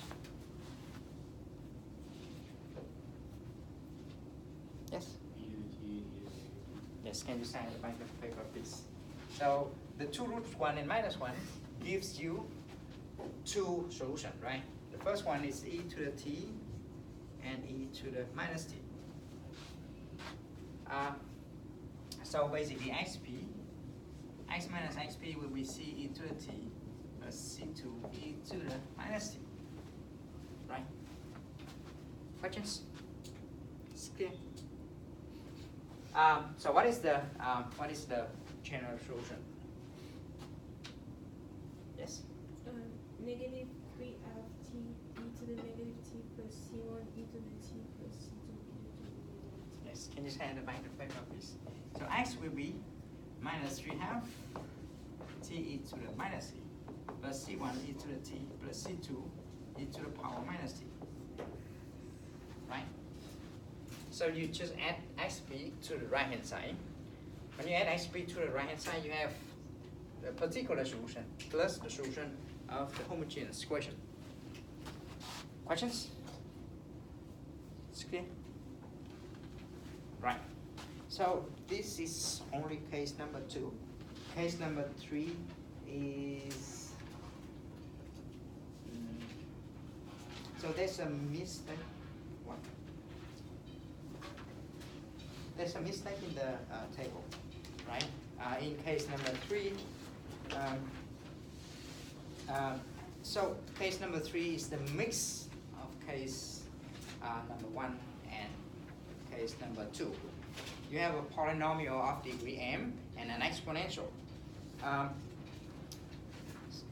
Yes? Yes, can you sign the back of the paper, please? So the 2 roots 1 and minus 1 gives you 2 solutions, right? The first one is e to the t and e to the minus t. So basically xp, x minus xp will be c e to the t plus C2 e to the minus t. Right? Questions? It's clear. So what is the general solution? Yes. Negative 3f t e to the negative t plus c1 e to the t plus c2 e to the t. Yes. Can you say the microphone, please? So x will be minus 3 half t e to the minus t plus c1 e to the t plus c2 e to the power minus t. Right? So you just add xp to the right hand side. When you add xp to the right hand side, you have the particular solution plus the solution of the homogeneous equation. Questions? It's clear? Right. So this is only case number 2. Case number 3 is so there's a mistake. What? There's a mistake in the table, right? In case number 3, so case number 3 is the mix of case number 1 and case number 2. You have a polynomial of degree m and an exponential.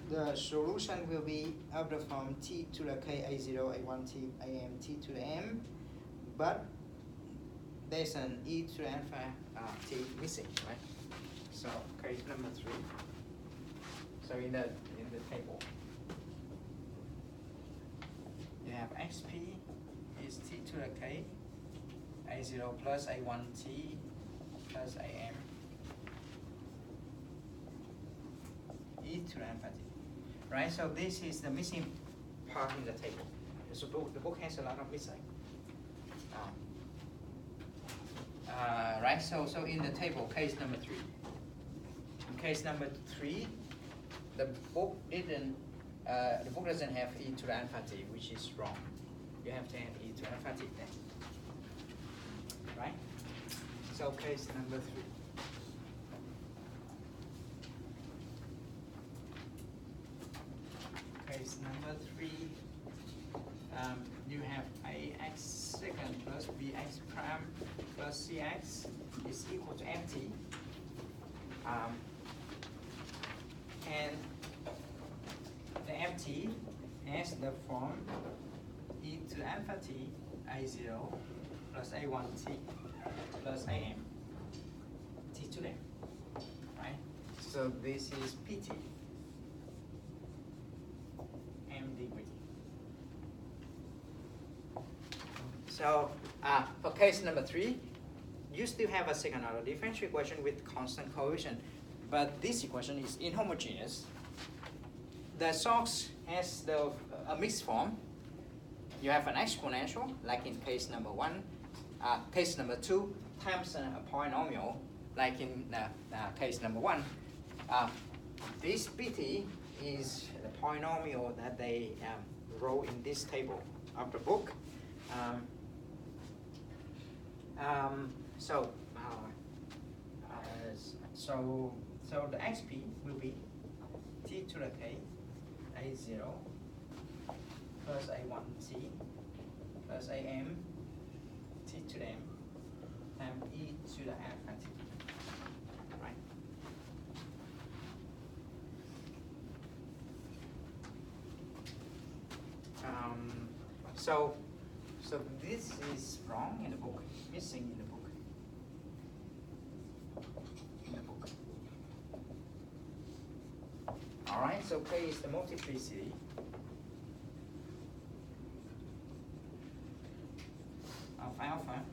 The solution will be of the form t to the k a0, a1, t, am, t to the m, but there's an e to the alpha t missing, right? So case number 3. So in the table, you have xp is t to the k a0 plus a1t plus am e to the alpha t, right? So this is the missing part in the table. So the book has a lot of missing. Right, so in the table, case number 3. In case number 3, the book doesn't have e to the alpha t, which is wrong. You have to have e to the alpha t then. Right? So case number 3. Case number 3, you have ax second plus bx prime plus cx is equal to mt. And the mt has the form e to the alpha t a0 plus a1t plus am t to the m, right? So this is pt m degree. So for case number 3, you still have a second order differential equation with constant coefficient, but this equation is inhomogeneous. The source has a mixed form. You have an exponential, like in case number 1. Case number 2 times a polynomial, like in case number 1. This pt is the polynomial that they wrote in this table of the book. So the xp will be t to the k a0 plus a1t plus am t to the m times e to the alpha t, right? So this is wrong in the book, missing in the book. All right, so K is the multiplicity of alpha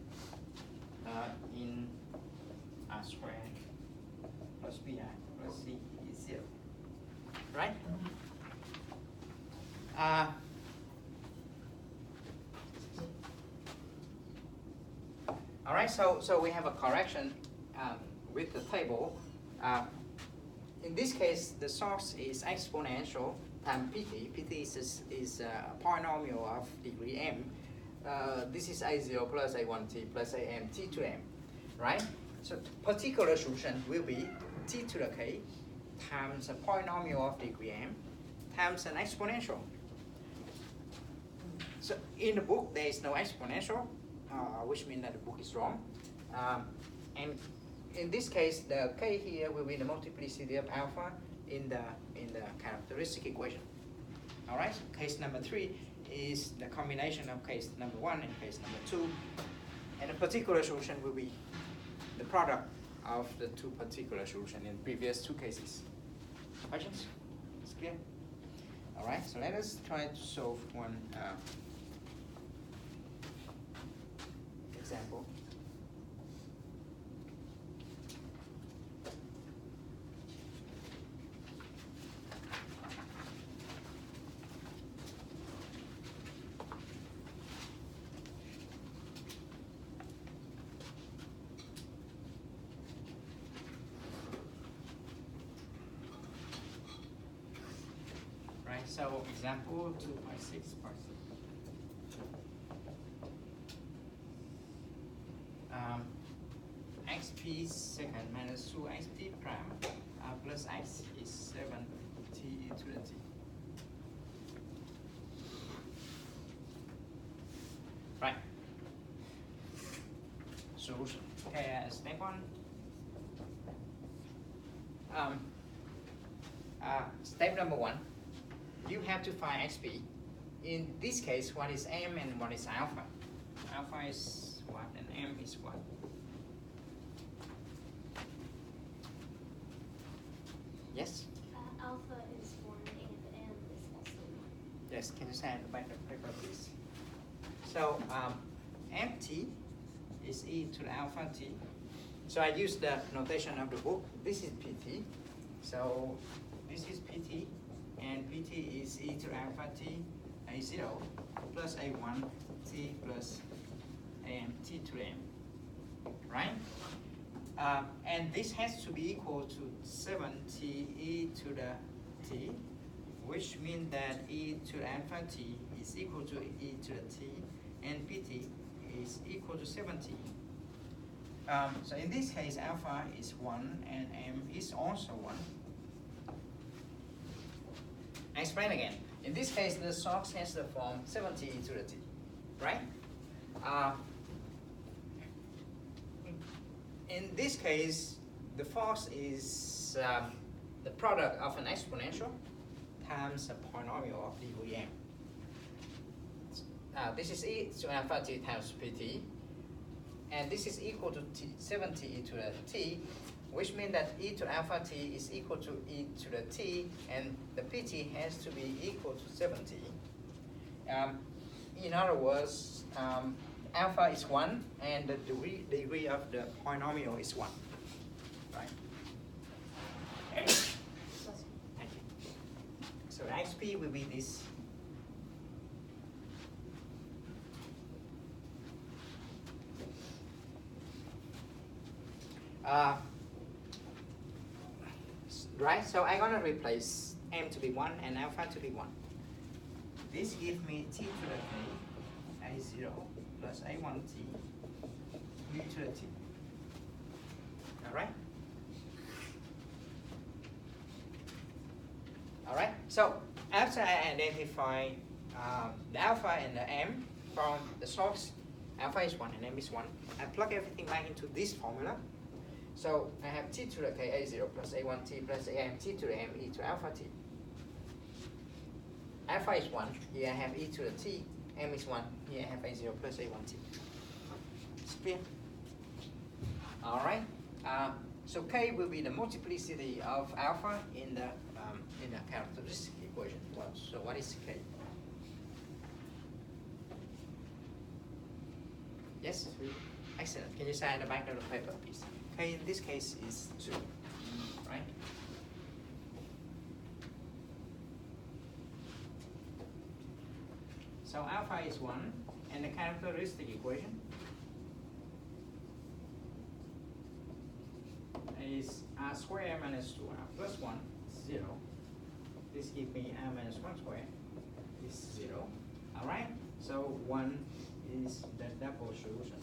in R squared plus BI plus C is 0, right? All right, so we have a correction with the table. In this case, the source is exponential times pt. Pt is a polynomial of degree m. This is a0 plus a1t plus am t to m, right? So particular solution will be t to the k times a polynomial of degree m times an exponential. So in the book, there is no exponential, which means that the book is wrong. And in this case, the k here will be the multiplicity of alpha in the characteristic equation. All right. So case number 3 is the combination of case number 1 and case number 2, and the particular solution will be the product of the two particular solutions in previous 2 cases. Questions? It's clear? All right. So let us try to solve one example. Right. So example 2.6 part. Xp second minus 2xt prime plus x is 7t to the t. Right. Solution. Okay, step 1. Step number 1. You have to find xp. In this case, one is m and one is alpha. Alpha is 1 and m is 1. Yes? Alpha is 1 and m is also 1. Yes, can you say at the back of the paper, please? So, mt is e to the alpha t. So I use the notation of the book. This is pt. So, this is pt, and pt is e to the alpha t, a0, plus a1 t plus am t to the m. Right? And this has to be equal to 7t e to the t, which means that e to the alpha t is equal to e to the t, and pt is equal to 7t. So in this case, alpha is 1 and m is also 1. I explain again. In this case, the source has the form 7t e to the t, right? In this case, the force is the product of an exponential times a polynomial of degree m. This is e to alpha t times pt, and this is equal to 7t e to the t, which means that e to alpha t is equal to e to the t, and the pt has to be equal to 7t. In other words, alpha is 1, and the degree of the polynomial is 1. Right? Thank you. So the xp will be this. Right, so I'm gonna replace m to be 1 and alpha to be 1. This gives me t to the k, a0 plus a1t, u to the t. All right? All right, so after I identify the alpha and the m from the source, alpha is 1 and m is 1, I plug everything back into this formula. So I have t to the k a0 plus a1t plus am t to the m e to alpha t. Alpha is 1, here I have e to the t, m is 1, here I have a0 plus a1t. It's clear? All right. So k will be the multiplicity of alpha in the characteristic equation. Well, so what is k? Yes? Excellent. Can you say at the back of the paper, please? K in this case is 2, right? So alpha is 1, and the characteristic equation is r squared minus 2r plus 1, 0. This gives me r minus 1 squared is 0. All right? So 1 is the double solution.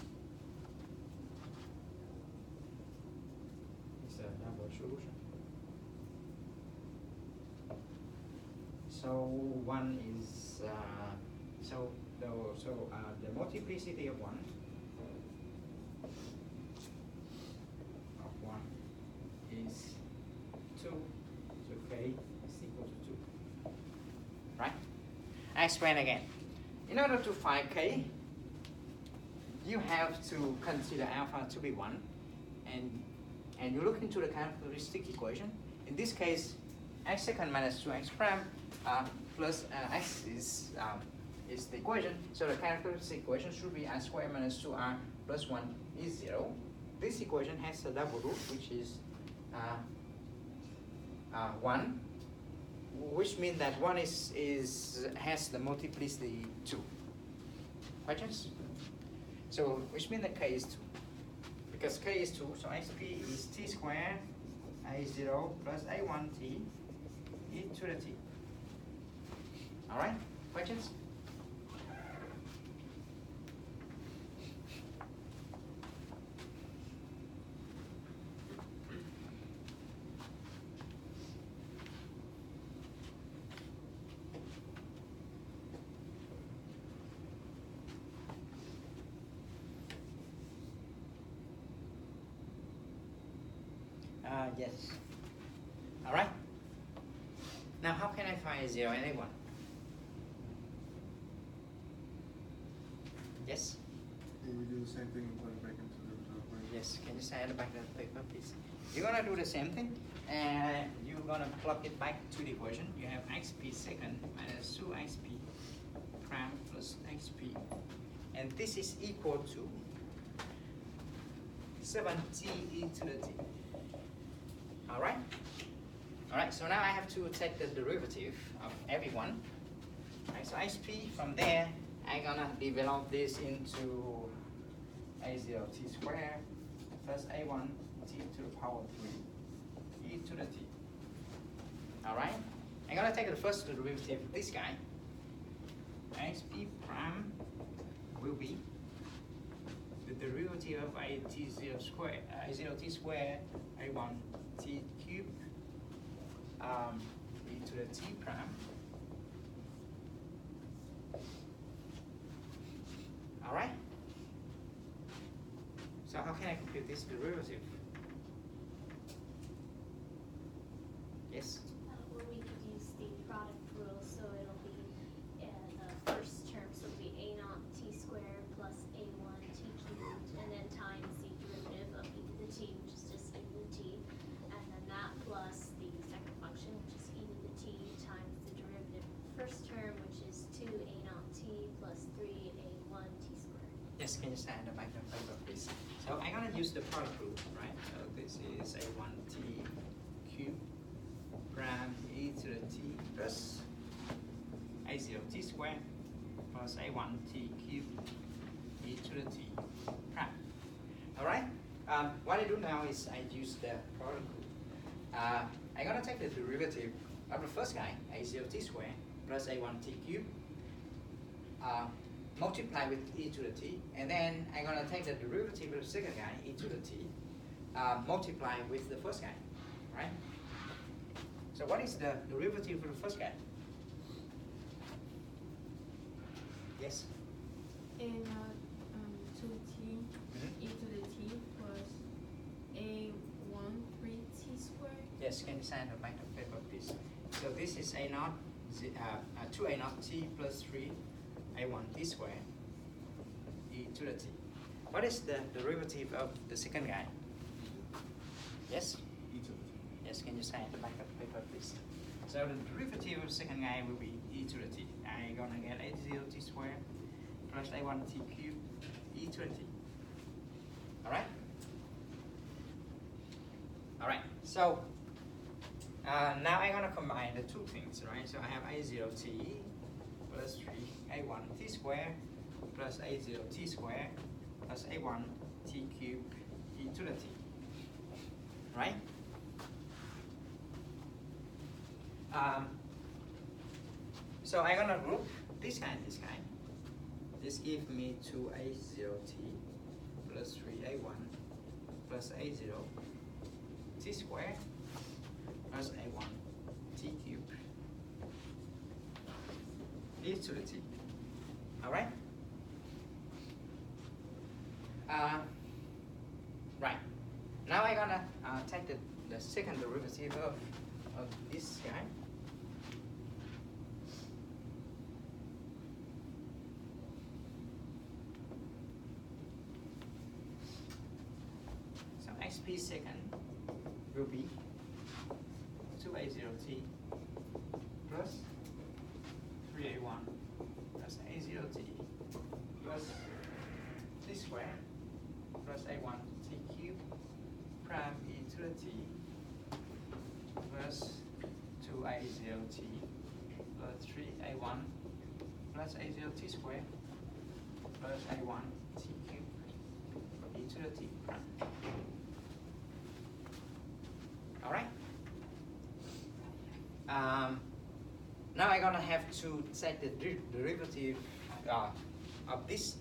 It's a double solution. So one is the multiplicity of one is 2. So k is equal to 2. Right? I explain again. In order to find k, you have to consider alpha to be 1, and you look into the characteristic equation. In this case, x second minus 2x prime plus x is the equation. So the characteristic equation should be r squared minus 2r plus 1 is 0. This equation has a double root, which is 1, which means that 1 has the multiplicity 2. Questions? So which means that k is 2. Because k is 2, so xp is t squared a0 plus a1t e to the t. Alright? Questions? Yes. Alright? Now how can I find 0 and a1? Yes? Can we do the same thing and put it back into the original equation? Yes, can you say at the back of the paper, please? You're gonna do the same thing, and you're gonna plug it back to the equation. You have xp second minus 2xp prime plus xp, and this is equal to 7t e to the t. Alright? Alright, so now I have to take the derivative of everyone. Right, so xp from there, I'm gonna develop this into a0 t squared plus a1 t to the power 3 e to the t. Alright? I'm gonna take the first derivative of this guy. xp prime will be the derivative of a t0 squared, a0 t squared, a1 t cubed e to the t prime. Alright? So how can I compute this derivative? Yes? Well, we could use the product rule, so it'll be the first term, so it'll be a naught t squared plus a1 t cubed, and then times the derivative of e to the t, which is just e to the t, and then that plus the second function, which is e to the t, times the derivative of the first term, which is 2 a naught t plus 3 a1 t squared. Yes, can you stand the back of the paper, please? So I'm gonna use the product rule, right? So this is a1 t cubed prime e to the t plus a0 t squared plus a1 t cubed e to the t prime. Alright? What I do now is I use the product rule. I'm gonna take the derivative of the first guy, a0 t squared plus a1 t cubed, multiply with e to the t, and then I'm gonna take the derivative of the second guy, e to the t, multiply with the first guy, right? So what is the derivative of the first guy? Yes? A naught 2t e to the t plus a1 3t squared. Yes, can you sign the back of the paper, please? So this is a naught, 2a naught t plus 3 a1 t squared e to the t. What is the derivative of the second guy? Yes? E to the t. Yes, can you sign the back of the paper, please? So the derivative of the second guy will be e to the t. I'm gonna get a0 t squared plus a1 t cubed e to the t. Alright? Alright, so now I'm gonna combine the two things, right? So I have a0 t plus 3 a1 t squared plus a0 t squared plus a1 t cubed e to the t. Right? So I'm gonna group this guy and this guy. This gives me 2a0t plus 3a1 plus a0 t squared plus a1 t cubed e to the t. All right? Right. Now I'm gonna take the second derivative of this guy. So xp second will be 2a0t plus 3a1 plus a0t plus t squared plus a1 t cubed prime e to the t plus 2a0t plus 3a1 plus a0t squared plus a1 t cubed e to the t prime. All right. Now I'm gonna have to take the derivative of this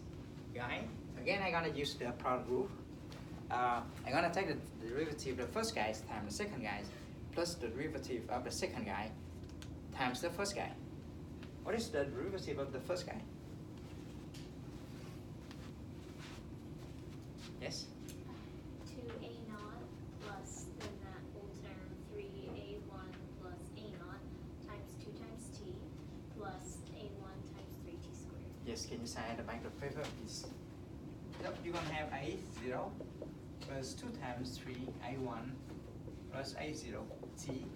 guy. Again, I'm gonna use the product rule. I'm gonna take the derivative of the first guy times the second guy plus the derivative of the second guy times the first guy. What is the derivative of the first guy? Yes? 2a naught plus then that whole term 3a1 plus a naught times 2 times t plus a1 times 3t squared. Yes, can you sign the back of the paper, please? Yep, you're gonna have a0 plus 2 times 3a1 plus a0t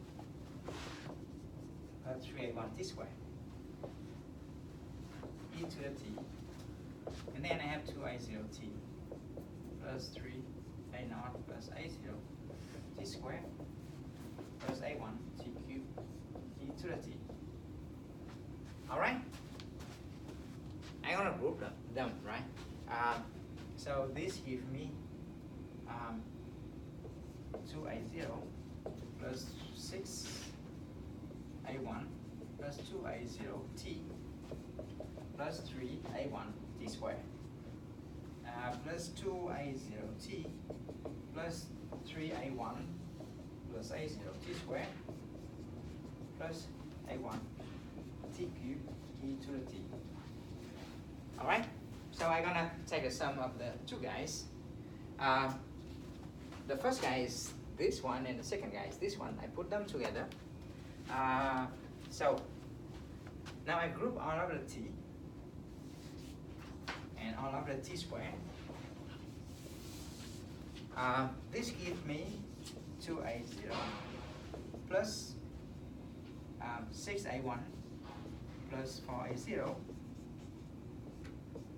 plus 3a1t squared e to the t. And then I have 2a0t plus 3a0 plus a0t squared plus a1t cubed e to the t. Alright? I'm gonna group them, right? So this gives me 2a0 plus 6a1 plus 2a0t plus 3a1t squared plus 2a0t plus 3a1 plus a0t squared plus a1t cubed e to the t. Alright? So I'm gonna take the sum of the two guys. The first guy is this one and the second guy is this one. I put them together. So now I group all of the t and all of the t squared. This gives me 2a0 plus 6a1 plus 4a0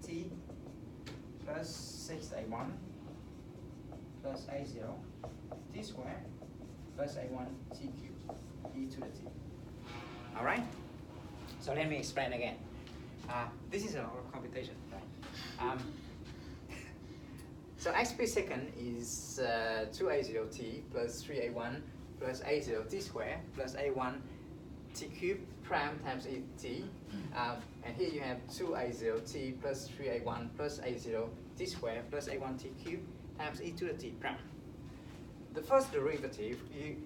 t plus 6a1 plus a0 t squared plus a1 t cubed e to the t. All right? So let me explain again. This is a lot of computation, right? So xp second is 2a0t plus 3a1 plus a0t squared plus a1 t cubed prime times et. And here you have 2a0t plus 3a1 plus a0t squared plus a1t cubed times e to the t prime. The first derivative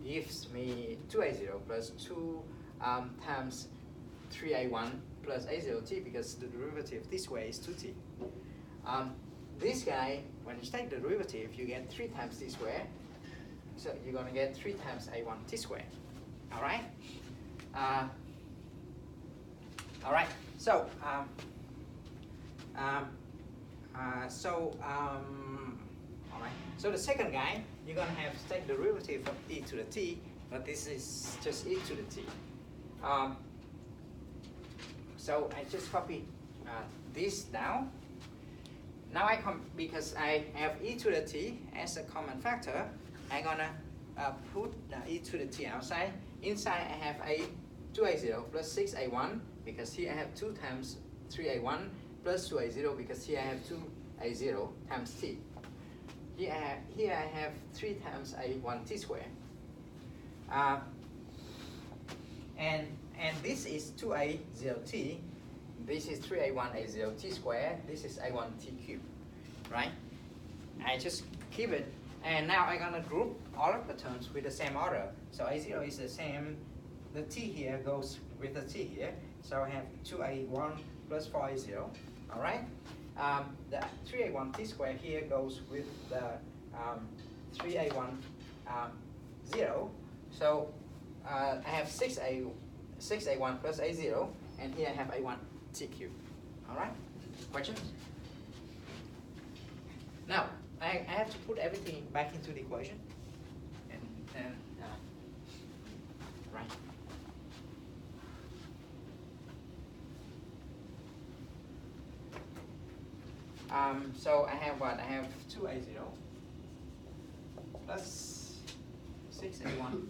gives me 2a0 plus 2 times 3a1 plus a0t because the derivative this way is 2t. This guy, when you take the derivative, you get 3 times t squared. So you're going to get 3 times a1t squared. All right? All right. So, all right. So the second guy, you're going to have to take the derivative of e to the t, but this is just e to the t. So I just copy this down. Now I come because I have e to the t as a common factor. I'm gonna put e to the t outside. Inside I have a 2a0 plus 6a1 because here I have 2 times 3a1 plus 2a0 because here I have 2a0 times t. Here I have 3 times a1t squared. And this is 2a0t. This is 3a1a0t squared. This is a1t cubed, right? I just keep it. And now I'm gonna group all of the terms with the same order. So a0 is the same. The t here goes with the t here. So I have 2a1 plus 4a0. All right. The 3a1 t squared here goes with the 3a1 0. So I have 6a1 plus a0, and here I have a1 t cubed. All right. Questions? Now I have to put everything back into the equation, and then right. So I have what? I have 2a0 plus 6a1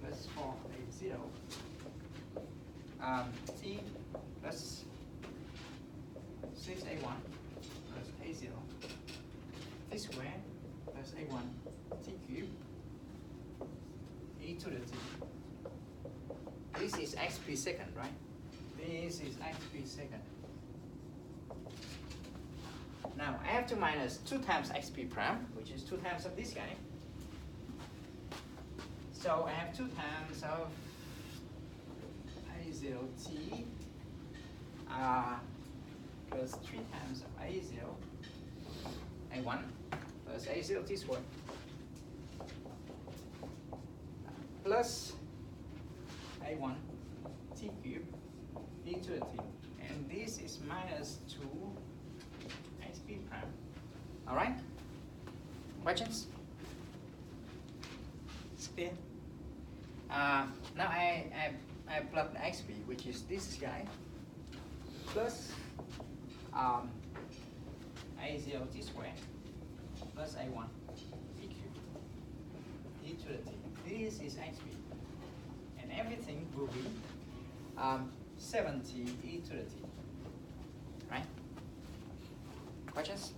plus 4a0 t plus 6a1 plus a0 t squared plus a1 t cubed e to the t. This is xp second, right? This is xp second. Now I have to minus 2 times xp prime, which is 2 times of this guy. So I have 2 times of a0t plus 3 times of a0 a1 plus a0 t squared plus a1 t cubed e to the t, and this is minus 2 xp prime. All right? Questions? It's clear. Now I plug the xp, which is this guy, plus a0 t squared plus a1 t cubed e to the t. This is xp, and everything will be 70 e to the t. Right? Questions?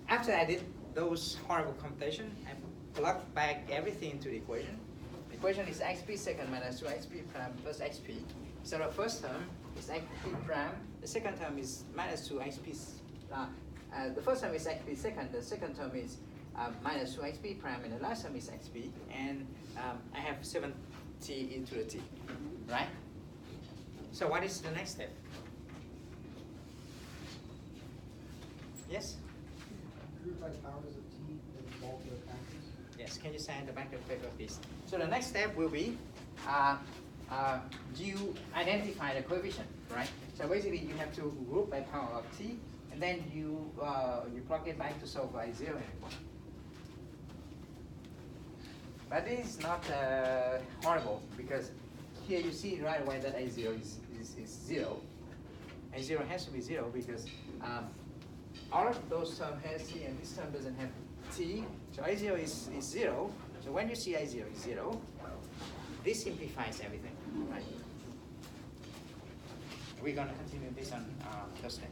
After I did those horrible computations, I plugged back everything into the equation. The equation is xp second minus 2 xp prime plus xp. So the first term is xp prime. The second term is minus 2 xp. The first term is xp second. The second term is minus 2 xp prime, and the last term is xp. And I have 7t e to the t. Right? So what is the next step? Yes? Group by powers of t and multiple factors. Yes, can you sign the back of the paper, please? So the next step will be you identify the coefficient, right? So basically you have to group by power of t, and then you plug it back to solve by 0 and 1. But this is not horrible, because here you see right away that a0 is 0. A0 has to be 0 because all of those terms has t and this term doesn't have t. So a0 is 0. So when you see a0 is 0, this simplifies everything, right? We're going to continue this on Thursday.